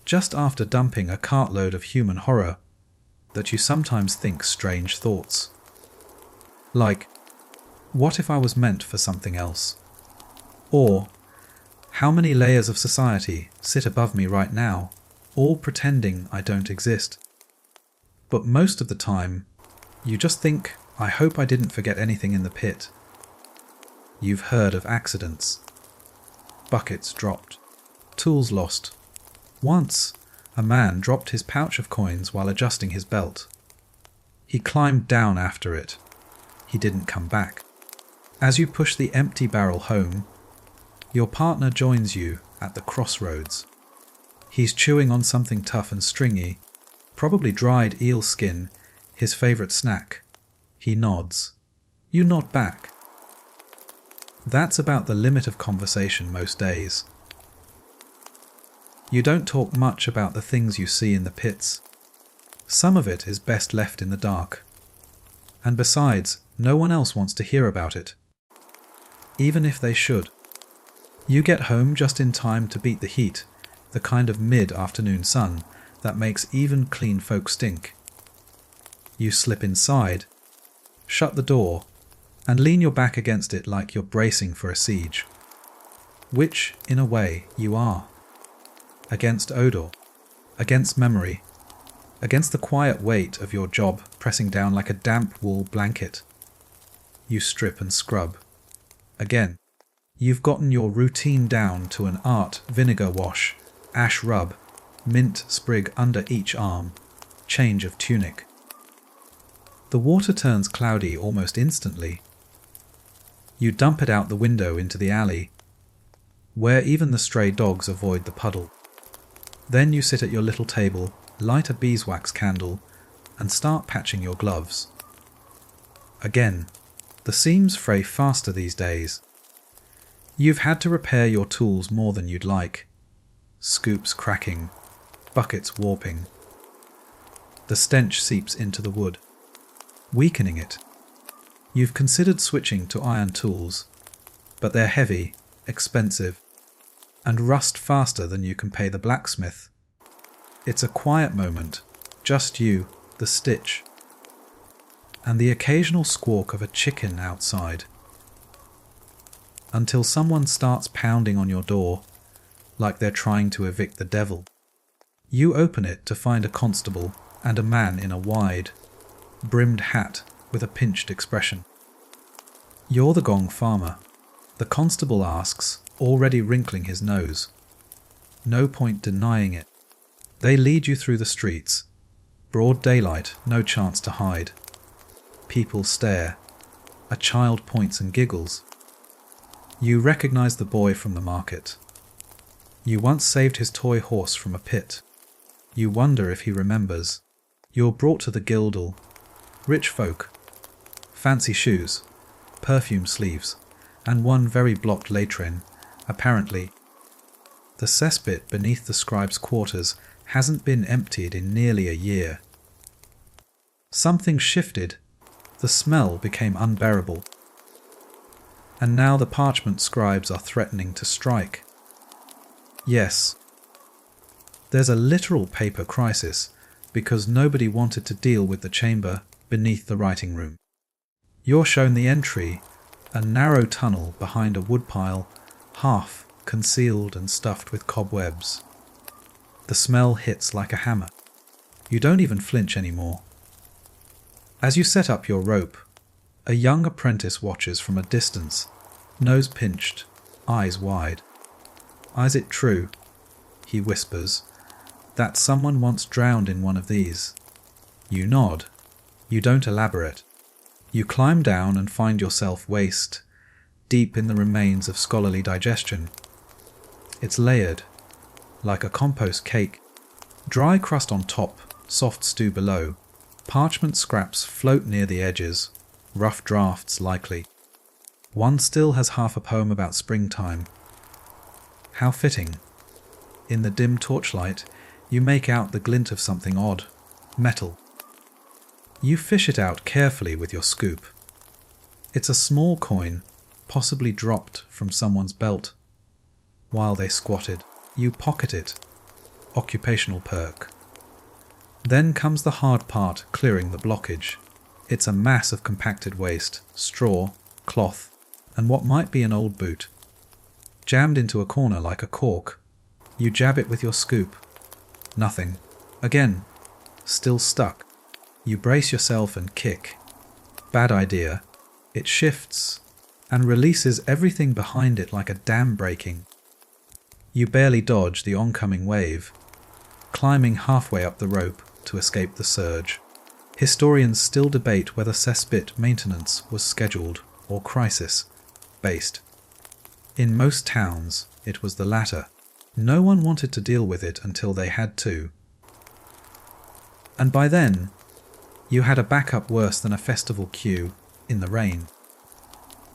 Speaker 1: just after dumping a cartload of human horror, that you sometimes think strange thoughts. Like, what if I was meant for something else? Or, how many layers of society sit above me right now, all pretending I don't exist? But most of the time, you just think, I hope I didn't forget anything in the pit. You've heard of accidents. Buckets dropped. Tools lost. Once, a man dropped his pouch of coins while adjusting his belt. He climbed down after it. He didn't come back. As you push the empty barrel home, your partner joins you at the crossroads. He's chewing on something tough and stringy, probably dried eel skin, his favourite snack. He nods. You nod back. That's about the limit of conversation most days. You don't talk much about the things you see in the pits. Some of it is best left in the dark. And besides, no one else wants to hear about it. Even if they should. You get home just in time to beat the heat, the kind of mid-afternoon sun that makes even clean folk stink. You slip inside, shut the door, and lean your back against it like you're bracing for a siege. Which, in a way, you are. Against odor, against memory, against the quiet weight of your job pressing down like a damp wool blanket. You strip and scrub. Again, you've gotten your routine down to an art vinegar wash, ash rub, mint sprig under each arm, change of tunic. The water turns cloudy almost instantly. You dump it out the window into the alley, where even the stray dogs avoid the puddle. Then you sit at your little table, light a beeswax candle, and start patching your gloves. Again, the seams fray faster these days. You've had to repair your tools more than you'd like. Scoops cracking, buckets warping. The stench seeps into the wood, weakening it. You've considered switching to iron tools, but they're heavy, expensive, and rust faster than you can pay the blacksmith. It's a quiet moment, just you, the stitch, and the occasional squawk of a chicken outside, until someone starts pounding on your door, like they're trying to evict the devil. You open it to find a constable and a man in a wide, brimmed hat with a pinched expression. You're the Gong farmer. The constable asks, already wrinkling his nose. No point denying it. They lead you through the streets. Broad daylight, no chance to hide. People stare. A child points and giggles. You recognize the boy from the market. You once saved his toy horse from a pit. You wonder if he remembers. You're brought to the Guildhall. Rich folk. Fancy shoes. Perfume sleeves. And one very blocked latrin, apparently. The cesspit beneath the scribe's quarters hasn't been emptied in nearly a year. Something shifted. The smell became unbearable. And now the parchment scribes are threatening to strike. Yes, there's a literal paper crisis because nobody wanted to deal with the chamber beneath the writing room. You're shown the entry, a narrow tunnel behind a woodpile, half concealed and stuffed with cobwebs. The smell hits like a hammer. You don't even flinch anymore. As you set up your rope, a young apprentice watches from a distance, nose pinched, eyes wide. "Is it true," he whispers, "that someone once drowned in one of these?" You nod. You don't elaborate. You climb down and find yourself waist deep in the remains of scholarly digestion. It's layered, like a compost cake. Dry crust on top, soft stew below. Parchment scraps float near the edges, rough drafts likely. One still has half a poem about springtime. How fitting. In the dim torchlight, you make out the glint of something odd, metal. You fish it out carefully with your scoop. It's a small coin, possibly dropped from someone's belt. While they squatted, you pocket it. Occupational perk. Then comes the hard part, clearing the blockage. It's a mass of compacted waste, straw, cloth, and what might be an old boot. Jammed into a corner like a cork. You jab it with your scoop. Nothing. Again. Still stuck. You brace yourself and kick. Bad idea. It shifts and releases everything behind it like a dam breaking. You barely dodge the oncoming wave, climbing halfway up the rope to escape the surge. Historians still debate whether cesspit maintenance was scheduled or crisis-based. In most towns, it was the latter. No one wanted to deal with it until they had to. And by then, you had a backup worse than a festival queue in the rain.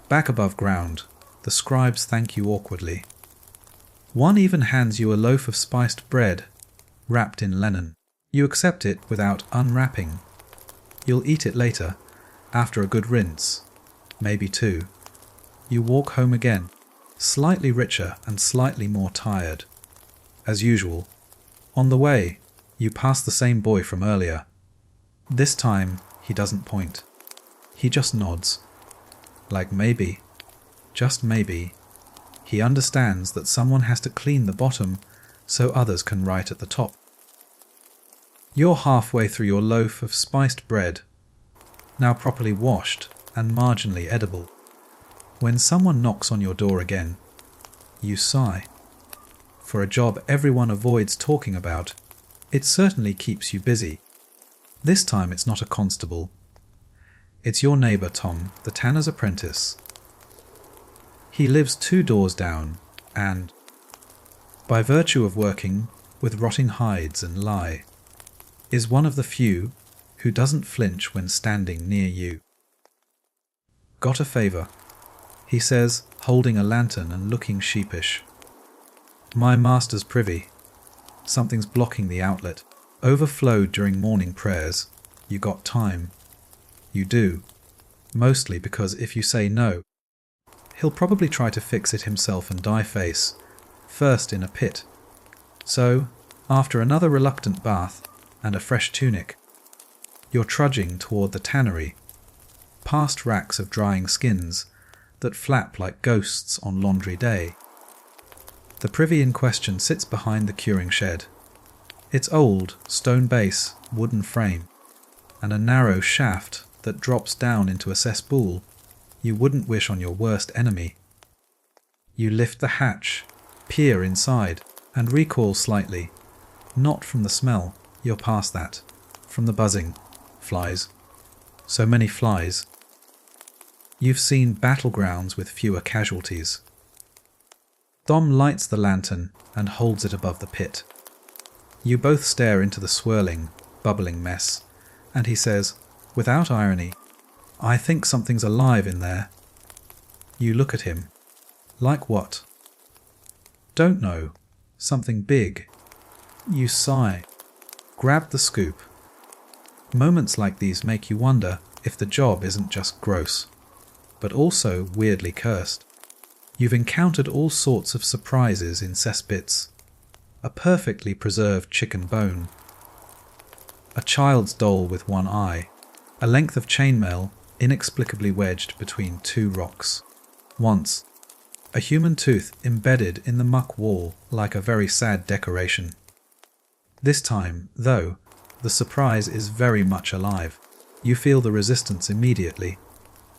Speaker 1: Back above ground, the scribes thank you awkwardly. One even hands you a loaf of spiced bread, wrapped in linen. You accept it without unwrapping. You'll eat it later, after a good rinse, maybe two. You walk home again, slightly richer and slightly more tired. As usual, on the way, you pass the same boy from earlier. This time, he doesn't point. He just nods. Like maybe, just maybe, he understands that someone has to clean the bottom so others can write at the top. You're halfway through your loaf of spiced bread, now properly washed and marginally edible. When someone knocks on your door again, you sigh. For a job everyone avoids talking about, it certainly keeps you busy. This time it's not a constable. It's your neighbour Tom, the tanner's apprentice. He lives 2 doors down and, by virtue of working with rotting hides and lye, is one of the few who doesn't flinch when standing near you. "Got a favour," he says, holding a lantern and looking sheepish. "My master's privy. Something's blocking the outlet. Overflowed during morning prayers. You got time?" You do. Mostly because if you say no, he'll probably try to fix it himself and die face, first in a pit. So, after another reluctant bath and a fresh tunic, you're trudging toward the tannery, past racks of drying skins that flap like ghosts on laundry day. The privy in question sits behind the curing shed. Its old, stone base, wooden frame, and a narrow shaft that drops down into a cesspool you wouldn't wish on your worst enemy. You lift the hatch, peer inside, and recoil slightly. Not from the smell, you're past that. From the buzzing. Flies. So many flies. You've seen battlegrounds with fewer casualties. Dom lights the lantern and holds it above the pit. You both stare into the swirling, bubbling mess, and he says, without irony, "I think something's alive in there." You look at him. Like what? Don't know. Something big. You sigh. Grab the scoop. Moments like these make you wonder if the job isn't just gross, but also weirdly cursed. You've encountered all sorts of surprises in cesspits. A perfectly preserved chicken bone. A child's doll with one eye. A length of chainmail inexplicably wedged between 2 rocks. Once, a human tooth embedded in the muck wall like a very sad decoration. This time, though, the surprise is very much alive. You feel the resistance immediately.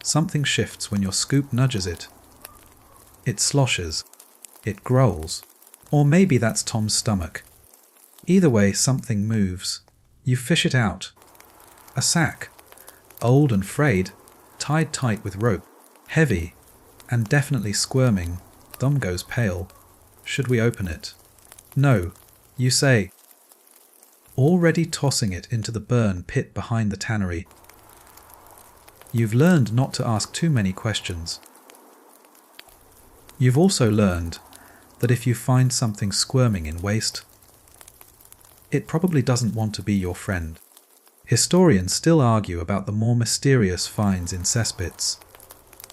Speaker 1: Something shifts when your scoop nudges it. It sloshes. It growls. Or maybe that's Tom's stomach. Either way, something moves. You fish it out. A sack. Old and frayed, tied tight with rope. Heavy, and definitely squirming. Thumb goes pale. Should we open it? No, you say, already tossing it into the burn pit behind the tannery. You've learned not to ask too many questions. You've also learned that if you find something squirming in waste, it probably doesn't want to be your friend. Historians still argue about the more mysterious finds in cesspits,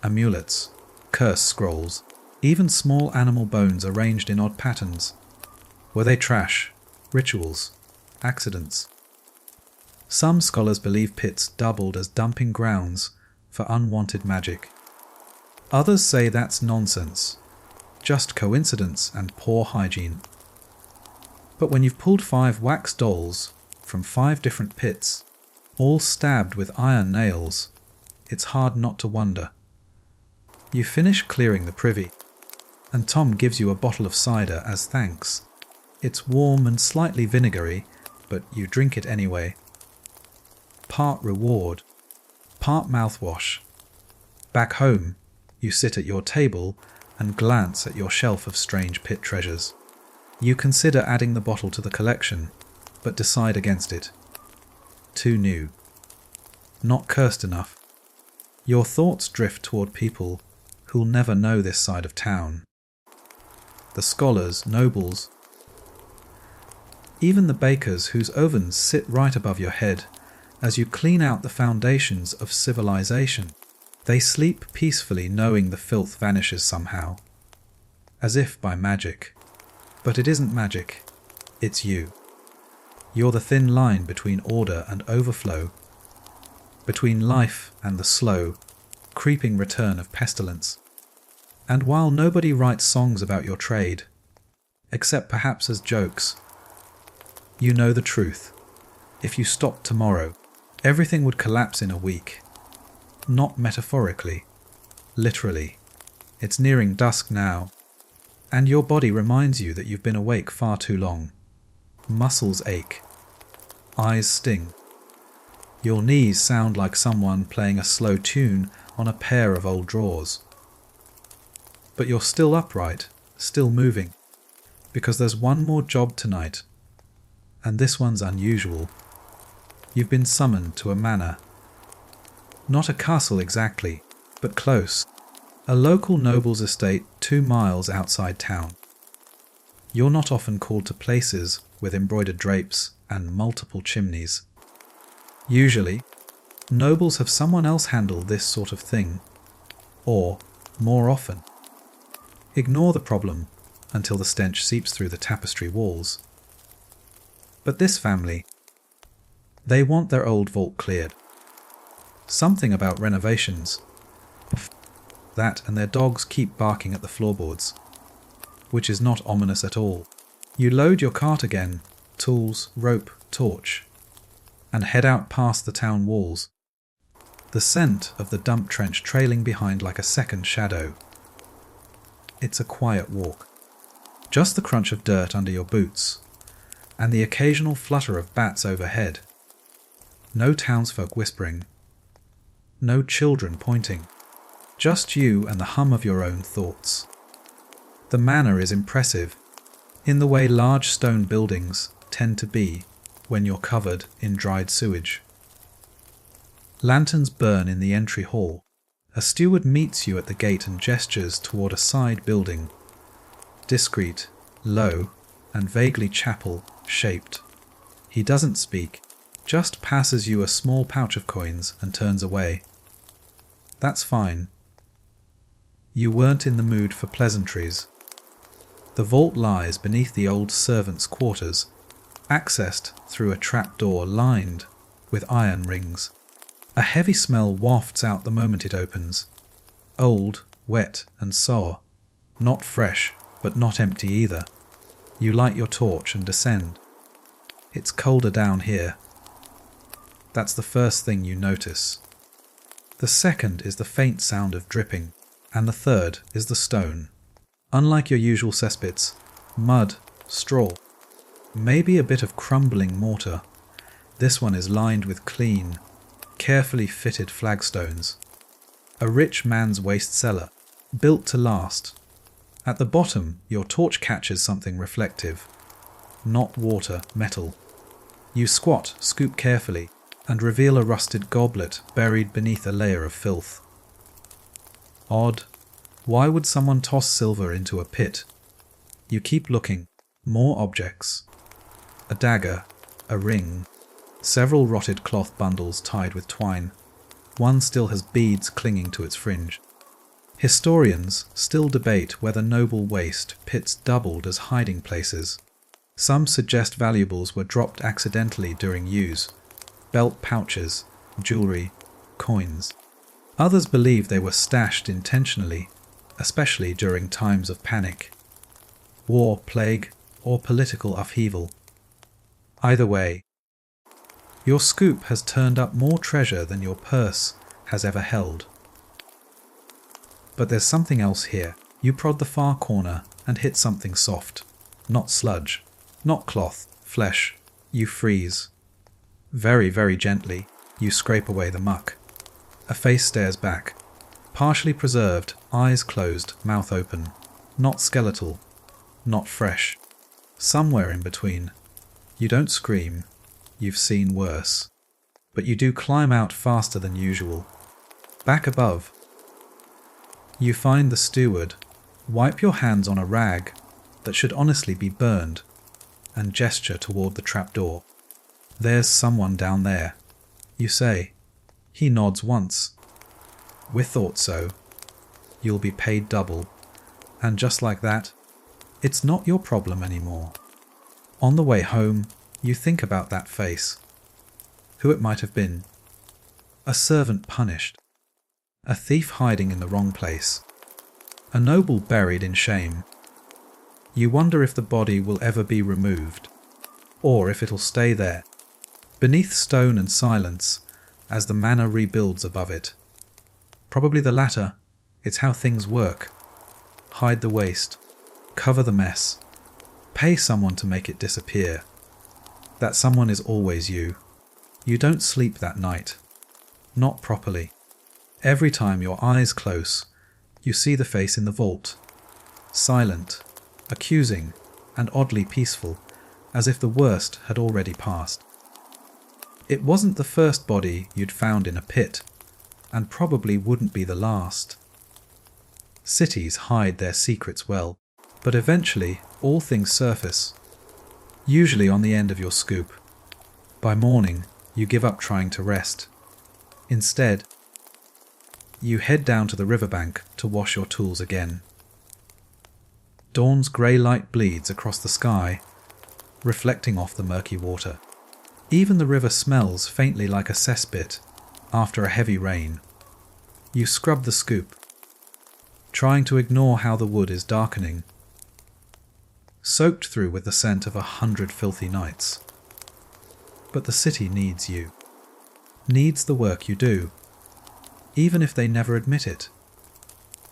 Speaker 1: amulets, curse scrolls, even small animal bones arranged in odd patterns. Were they trash, rituals, accidents? Some scholars believe pits doubled as dumping grounds for unwanted magic. Others say that's nonsense, just coincidence and poor hygiene. But when you've pulled 5 wax dolls from 5 different pits, all stabbed with iron nails, it's hard not to wonder. You finish clearing the privy, and Tom gives you a bottle of cider as thanks. It's warm and slightly vinegary, but you drink it anyway. Part reward, part mouthwash. Back home, you sit at your table and glance at your shelf of strange pit treasures. You consider adding the bottle to the collection, but decide against it. Too new. Not cursed enough. Your thoughts drift toward people who'll never know this side of town. The scholars, nobles, even the bakers whose ovens sit right above your head as you clean out the foundations of civilization. They sleep peacefully knowing the filth vanishes somehow, as if by magic. But it isn't magic, it's you. You're the thin line between order and overflow, between life and the slow, creeping return of pestilence. And while nobody writes songs about your trade, except perhaps as jokes, you know the truth. If you stopped tomorrow, everything would collapse in a week. Not metaphorically, literally. It's nearing dusk now, and your body reminds you that you've been awake far too long. Muscles ache. Eyes sting. Your knees sound like someone playing a slow tune on a pair of old drawers. But you're still upright, still moving, because there's one more job tonight, and this one's unusual. You've been summoned to a manor. Not a castle exactly, but close. A local noble's estate 2 miles outside town. You're not often called to places with embroidered drapes and multiple chimneys. Usually, nobles have someone else handle this sort of thing, or, more often, ignore the problem until the stench seeps through the tapestry walls. But this family, they want their old vault cleared. Something about renovations. That and their dogs keep barking at the floorboards, which is not ominous at all. You load your cart again, tools, rope, torch, and head out past the town walls, the scent of the dump trench trailing behind like a second shadow. It's a quiet walk. Just the crunch of dirt under your boots, and the occasional flutter of bats overhead. No townsfolk whispering. No children pointing. Just you and the hum of your own thoughts. The manor is impressive, in the way large stone buildings tend to be when you're covered in dried sewage. Lanterns burn in the entry hall. A steward meets you at the gate and gestures toward a side building, discreet, low, and vaguely chapel-shaped. He doesn't speak, just passes you a small pouch of coins and turns away. That's fine. You weren't in the mood for pleasantries. The vault lies beneath the old servants' quarters, accessed through a trapdoor lined with iron rings. A heavy smell wafts out the moment it opens. Old, wet, and sour. Not fresh, but not empty either. You light your torch and descend. It's colder down here. That's the first thing you notice. The second is the faint sound of dripping, and the third is the stone. Unlike your usual cesspits, mud, straw, maybe a bit of crumbling mortar, this one is lined with clean, carefully fitted flagstones. A rich man's waste cellar, built to last. At the bottom, your torch catches something reflective. Not water, metal. You squat, scoop carefully, and reveal a rusted goblet buried beneath a layer of filth. Odd. Why would someone toss silver into a pit? You keep looking. More objects. A dagger, a ring, several rotted cloth bundles tied with twine. One still has beads clinging to its fringe. Historians still debate whether noble waste pits doubled as hiding places. Some suggest valuables were dropped accidentally during use. Belt pouches, jewellery, coins. Others believe they were stashed intentionally, especially during times of panic, war, plague, or political upheaval. Either way, your scoop has turned up more treasure than your purse has ever held. But there's something else here. You prod the far corner and hit something soft. Not sludge, not cloth, flesh. You freeze. Very, very gently, you scrape away the muck. A face stares back. Partially preserved, eyes closed, mouth open. Not skeletal, not fresh. Somewhere in between. You don't scream. You've seen worse. But you do climb out faster than usual. Back above, you find the steward. Wipe your hands on a rag that should honestly be burned and gesture toward the trapdoor. There's someone down there. You say. He nods once. We thought so. You'll be paid double. And just like that, it's not your problem anymore. On the way home, you think about that face. Who it might have been. A servant punished. A thief hiding in the wrong place. A noble buried in shame. You wonder if the body will ever be removed, or if it'll stay there, beneath stone and silence, as the manor rebuilds above it. Probably the latter. It's how things work. Hide the waste. Cover the mess. Pay someone to make it disappear. That someone is always you. You don't sleep that night. Not properly. Every time your eyes close, you see the face in the vault. Silent, accusing, and oddly peaceful, as if the worst had already passed. It wasn't the first body you'd found in a pit, and probably wouldn't be the last. Cities hide their secrets well, but eventually all things surface, usually on the end of your scoop. By morning, you give up trying to rest. Instead, you head down to the riverbank to wash your tools again. Dawn's grey light bleeds across the sky, reflecting off the murky water. Even the river smells faintly like a cesspit after a heavy rain. You scrub the scoop, trying to ignore how the wood is darkening, soaked through with the scent of 100 filthy nights. But the city needs you, needs the work you do, even if they never admit it.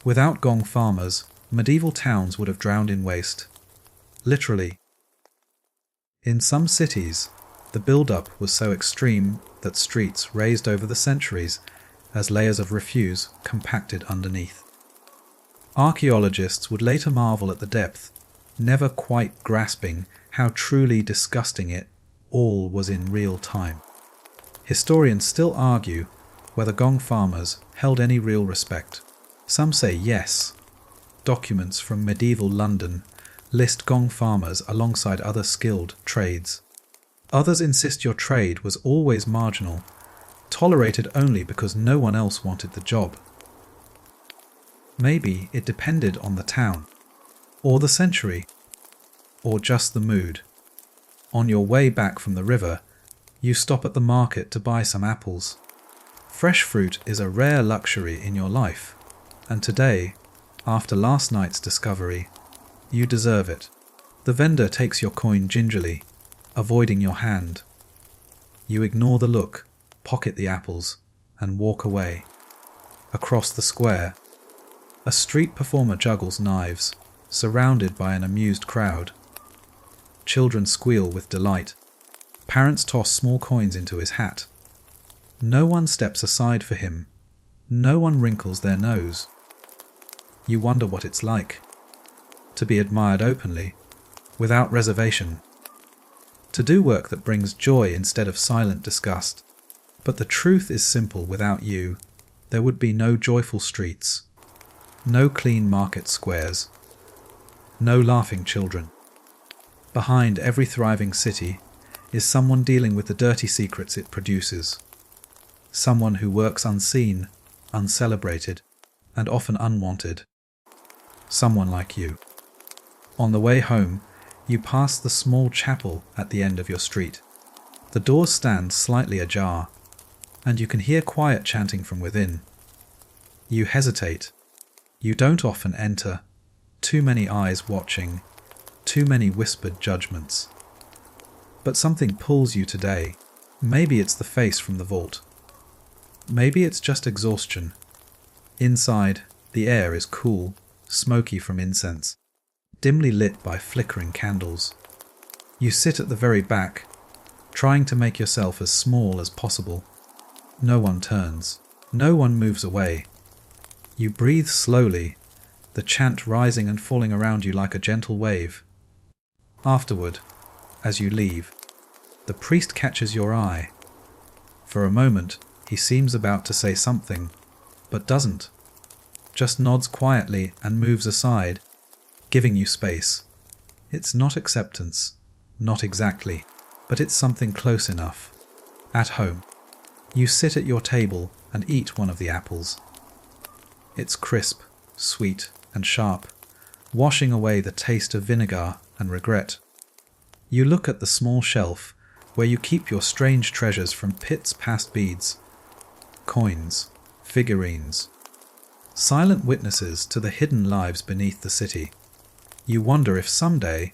Speaker 1: Without Gong farmers, medieval towns would have drowned in waste. Literally. In some cities, the build-up was so extreme that streets raised over the centuries as layers of refuse compacted underneath. Archaeologists would later marvel at the depth, never quite grasping how truly disgusting it all was in real time. Historians still argue whether Gong farmers held any real respect. Some say yes. Documents from medieval London list Gong farmers alongside other skilled trades. Others insist your trade was always marginal, tolerated only because no one else wanted the job. Maybe it depended on the town, or the century, or just the mood. On your way back from the river, you stop at the market to buy some apples. Fresh fruit is a rare luxury in your life, and today, after last night's discovery, you deserve it. The vendor takes your coin gingerly, avoiding your hand. You ignore the look, pocket the apples, and walk away. Across the square, a street performer juggles knives, surrounded by an amused crowd. Children squeal with delight. Parents toss small coins into his hat. No one steps aside for him. No one wrinkles their nose. You wonder what it's like to be admired openly, without reservation, to do work that brings joy instead of silent disgust. But the truth is simple: without you, there would be no joyful streets, no clean market squares, no laughing children. Behind every thriving city is someone dealing with the dirty secrets it produces, someone who works unseen, uncelebrated, and often unwanted. Someone like you. On the way home, you pass the small chapel at the end of your street. The doors stand slightly ajar, and you can hear quiet chanting from within. You hesitate. You don't often enter. Too many eyes watching, too many whispered judgments. But something pulls you today. Maybe it's the face from the vault. Maybe it's just exhaustion. Inside, the air is cool, smoky from incense, dimly lit by flickering candles. You sit at the very back, trying to make yourself as small as possible. No one turns. No one moves away. You breathe slowly, the chant rising and falling around you like a gentle wave. Afterward, as you leave, the priest catches your eye. For a moment, he seems about to say something, but doesn't. Just nods quietly and moves aside, giving you space. It's not acceptance, not exactly, but it's something close enough. At home, you sit at your table and eat one of the apples. It's crisp, sweet, and sharp, washing away the taste of vinegar and regret. You look at the small shelf where you keep your strange treasures from pits past beads, coins, figurines, silent witnesses to the hidden lives beneath the city. You wonder if someday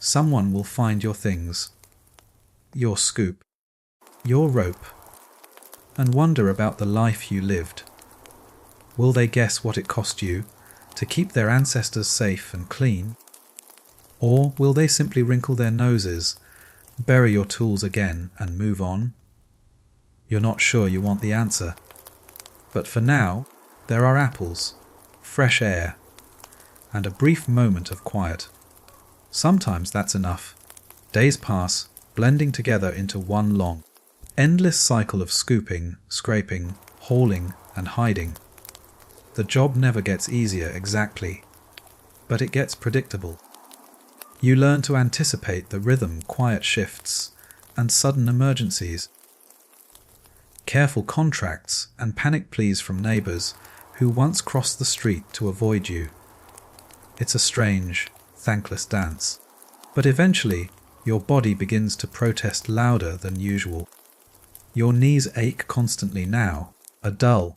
Speaker 1: someone will find your things, your scoop, your rope, and wonder about the life you lived. Will they guess what it cost you to keep their ancestors safe and clean? Or will they simply wrinkle their noses, bury your tools again, and move on? You're not sure you want the answer. But for now, there are apples, fresh air, and a brief moment of quiet. Sometimes that's enough. Days pass, blending together into one long, endless cycle of scooping, scraping, hauling, and hiding. The job never gets easier exactly, but it gets predictable. You learn to anticipate the rhythm, quiet shifts, and sudden emergencies. Careful contracts and panic pleas from neighbours who once crossed the street to avoid you. It's a strange, thankless dance. But eventually, your body begins to protest louder than usual. Your knees ache constantly now, a dull,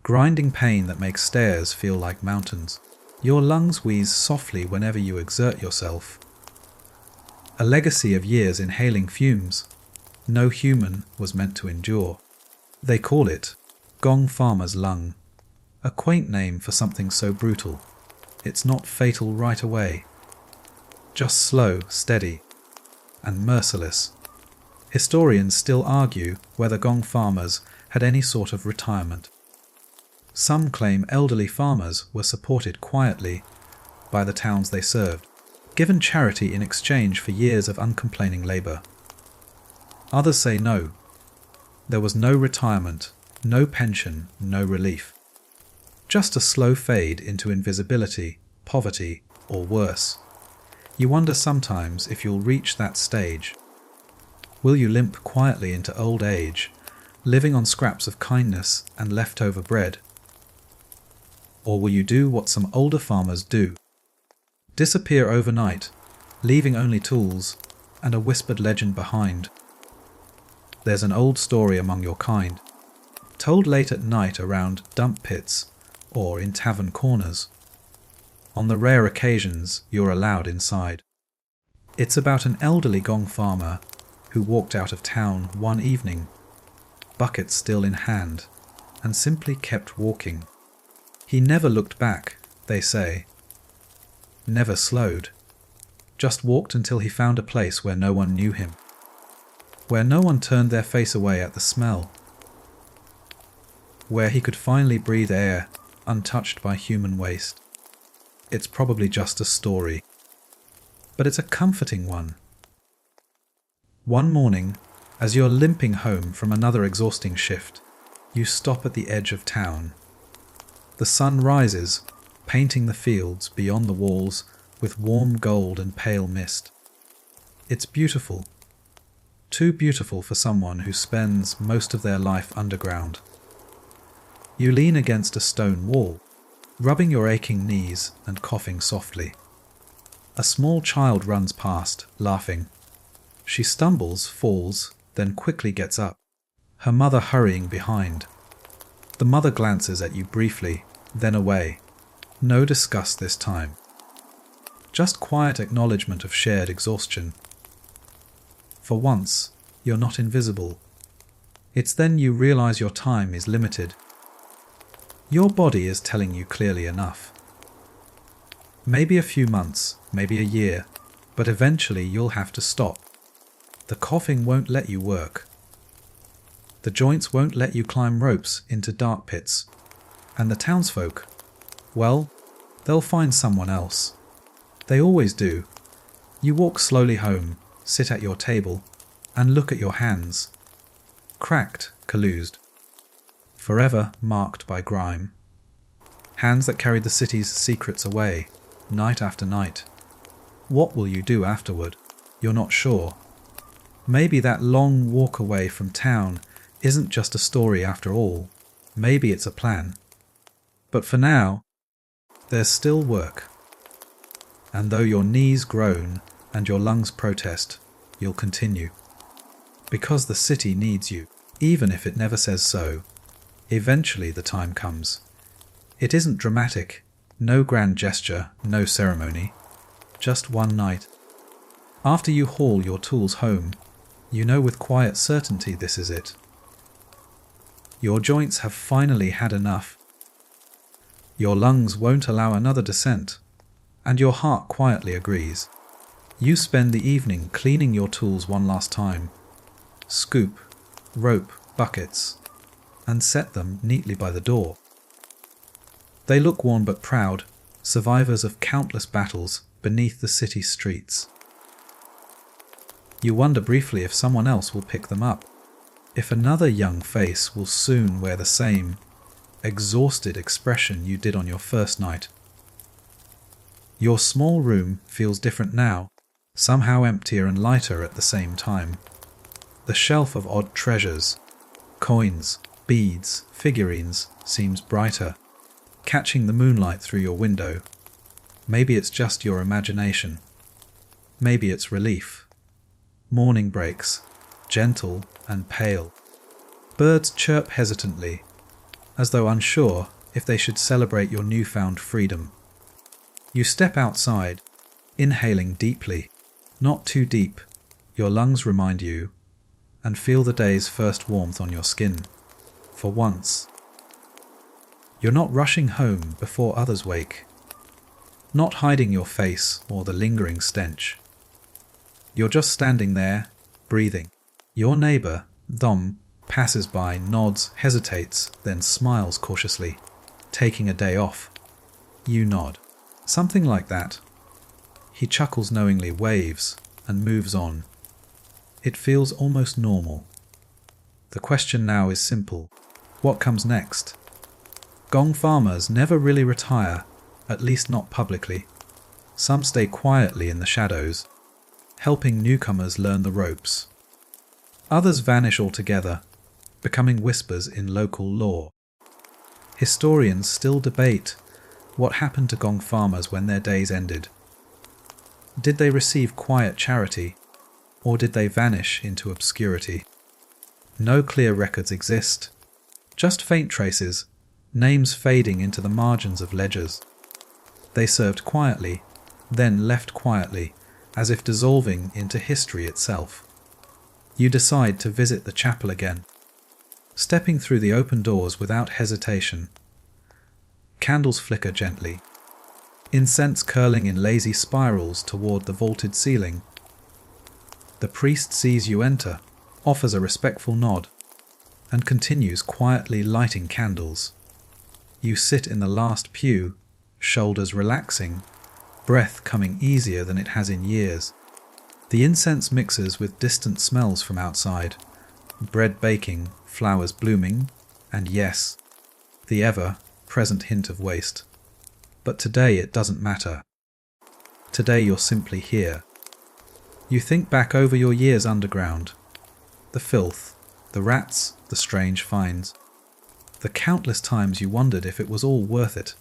Speaker 1: grinding pain that makes stairs feel like mountains. Your lungs wheeze softly whenever you exert yourself. A legacy of years inhaling fumes no human was meant to endure. They call it Gong farmer's lung, a quaint name for something so brutal. It's not fatal right away, just slow, steady, and merciless. Historians still argue whether Gong farmers had any sort of retirement. Some claim elderly farmers were supported quietly by the towns they served, given charity in exchange for years of uncomplaining labour. Others say no. There was no retirement, no pension, no relief. Just a slow fade into invisibility, poverty, or worse. You wonder sometimes if you'll reach that stage. Will you limp quietly into old age, living on scraps of kindness and leftover bread? Or will you do what some older farmers do? Disappear overnight, leaving only tools and a whispered legend behind. There's an old story among your kind, told late at night around dump pits or in tavern corners, on the rare occasions you're allowed inside. It's about an elderly Gong farmer who walked out of town one evening, bucket still in hand, and simply kept walking. He never looked back, they say. Never slowed. Just walked until he found a place where no one knew him, where no one turned their face away at the smell, where he could finally breathe air untouched by human waste. It's probably just a story, but it's a comforting one. One morning, as you're limping home from another exhausting shift, you stop at the edge of town. The sun rises, painting the fields beyond the walls with warm gold and pale mist. It's beautiful. Too beautiful for someone who spends most of their life underground. You lean against a stone wall, rubbing your aching knees and coughing softly. A small child runs past, laughing. She stumbles, falls, then quickly gets up, her mother hurrying behind. The mother glances at you briefly, then away. No disgust this time. Just quiet acknowledgement of shared exhaustion. For once, you're not invisible. It's then you realize your time is limited. Your body is telling you clearly enough. Maybe a few months, maybe a year, but eventually you'll have to stop. The coughing won't let you work. The joints won't let you climb ropes into dark pits. And the townsfolk, well, they'll find someone else. They always do. You walk slowly home, sit at your table, and look at your hands. Cracked, calloused. Forever marked by grime. Hands that carried the city's secrets away, night after night. What will you do afterward? You're not sure. Maybe that long walk away from town isn't just a story after all. Maybe it's a plan. But for now, there's still work. And though your knees groan and your lungs protest, you'll continue. Because the city needs you, even if it never says so. Eventually the time comes. It isn't dramatic, no grand gesture, no ceremony. Just one night. After you haul your tools home, you know with quiet certainty this is it. Your joints have finally had enough. Your lungs won't allow another descent, and your heart quietly agrees. You spend the evening cleaning your tools one last time. Scoop, rope, buckets, and set them neatly by the door. They look worn but proud, survivors of countless battles beneath the city streets. You wonder briefly if someone else will pick them up, if another young face will soon wear the same exhausted expression you did on your first night. Your small room feels different now, somehow emptier and lighter at the same time. The shelf of odd treasures, coins, beads, figurines, seems brighter, catching the moonlight through your window. Maybe it's just your imagination. Maybe it's relief. Morning breaks, gentle and pale. Birds chirp hesitantly, as though unsure if they should celebrate your newfound freedom. You step outside, inhaling deeply, not too deep, your lungs remind you, and feel the day's first warmth on your skin. For once. You're not rushing home before others wake, not hiding your face or the lingering stench. You're just standing there, breathing. Your neighbour, Dom, passes by, nods, hesitates, then smiles cautiously, taking a day off. You nod. Something like that. He chuckles knowingly, waves, and moves on. It feels almost normal. The question now is simple. What comes next? Gong farmers never really retire, at least not publicly. Some stay quietly in the shadows, helping newcomers learn the ropes. Others vanish altogether, becoming whispers in local lore. Historians still debate what happened to Gong farmers when their days ended. Did they receive quiet charity, or did they vanish into obscurity? No clear records exist, just faint traces, names fading into the margins of ledgers. They served quietly, then left quietly, as if dissolving into history itself. You decide to visit the chapel again. stepping through the open doors without hesitation. Candles flicker gently, incense curling in lazy spirals toward the vaulted ceiling. The priest sees you enter, offers a respectful nod, and continues quietly lighting candles. You sit in the last pew, shoulders relaxing, breath coming easier than it has in years. The incense mixes with distant smells from outside, bread baking, flowers blooming, and yes, the ever-present hint of waste. But today it doesn't matter. Today you're simply here. You think back over your years underground, the filth, the rats, the strange finds, the countless times you wondered if it was all worth it.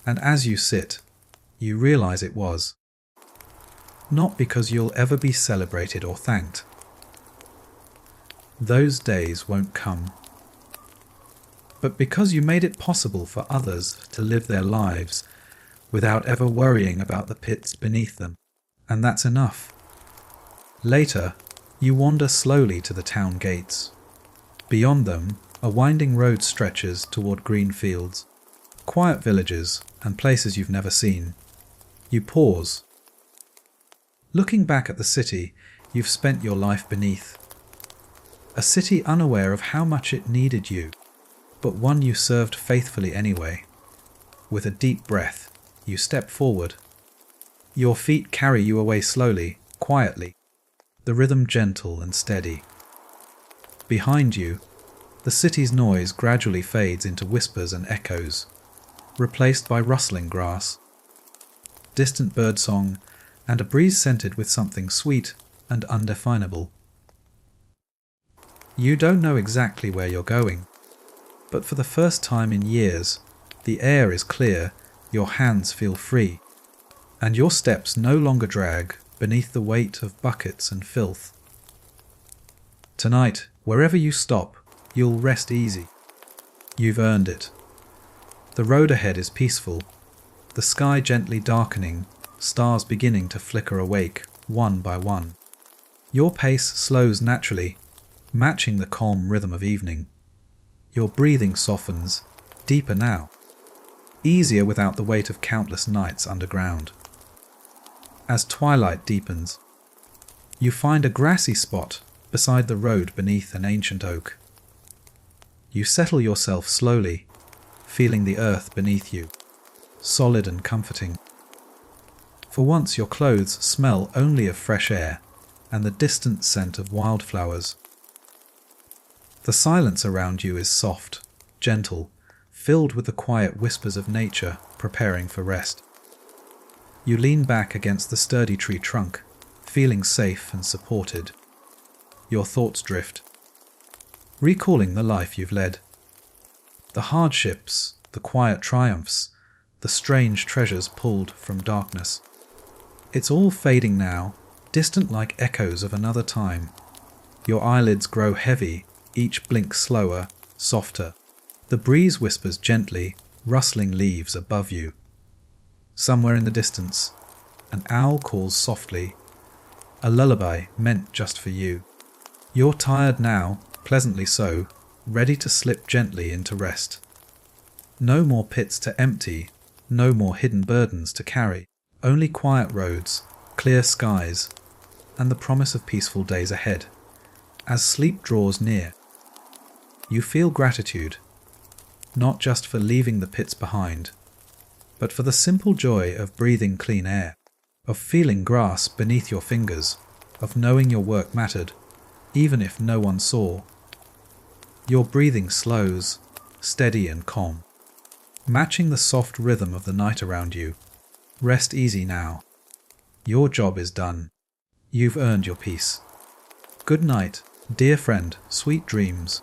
Speaker 1: And as you sit, you realize it was. Not because you'll ever be celebrated or thanked. Those days won't come. But because you made it possible for others to live their lives without ever worrying about the pits beneath them. And that's enough. Later, you wander slowly to the town gates. Beyond them, a winding road stretches toward green fields, quiet villages, and places you've never seen. You pause. Looking back at the city you've spent your life beneath. A city unaware of how much it needed you, but one you served faithfully anyway. With a deep breath, you step forward. Your feet carry you away slowly, quietly, the rhythm gentle and steady. Behind you, the city's noise gradually fades into whispers and echoes, replaced by rustling grass, distant birdsong, and a breeze scented with something sweet and undefinable. You don't know exactly where you're going, but for the first time in years, the air is clear, your hands feel free, and your steps no longer drag beneath the weight of buckets and filth. Tonight, wherever you stop, you'll rest easy. You've earned it. The road ahead is peaceful, the sky gently darkening, stars beginning to flicker awake, one by one. Your pace slows naturally, matching the calm rhythm of evening. Your breathing softens, deeper now, easier without the weight of countless nights underground. As twilight deepens, you find a grassy spot beside the road beneath an ancient oak. You settle yourself slowly, feeling the earth beneath you, solid and comforting. For once your clothes smell only of fresh air and the distant scent of wildflowers. The silence around you is soft, gentle, filled with the quiet whispers of nature preparing for rest. You lean back against the sturdy tree trunk, feeling safe and supported. Your thoughts drift, recalling the life you've led. The hardships, the quiet triumphs, the strange treasures pulled from darkness. It's all fading now, distant like echoes of another time. Your eyelids grow heavy, each blink slower, softer. The breeze whispers gently, rustling leaves above you. Somewhere in the distance, an owl calls softly, a lullaby meant just for you. You're tired now, pleasantly so, ready to slip gently into rest. No more pits to empty, no more hidden burdens to carry, only quiet roads, clear skies, and the promise of peaceful days ahead. As sleep draws near, you feel gratitude, not just for leaving the pits behind, but for the simple joy of breathing clean air, of feeling grass beneath your fingers, of knowing your work mattered, even if no one saw. Your breathing slows, steady and calm, matching the soft rhythm of the night around you. Rest easy now. Your job is done. You've earned your peace. Good night, dear friend, sweet dreams.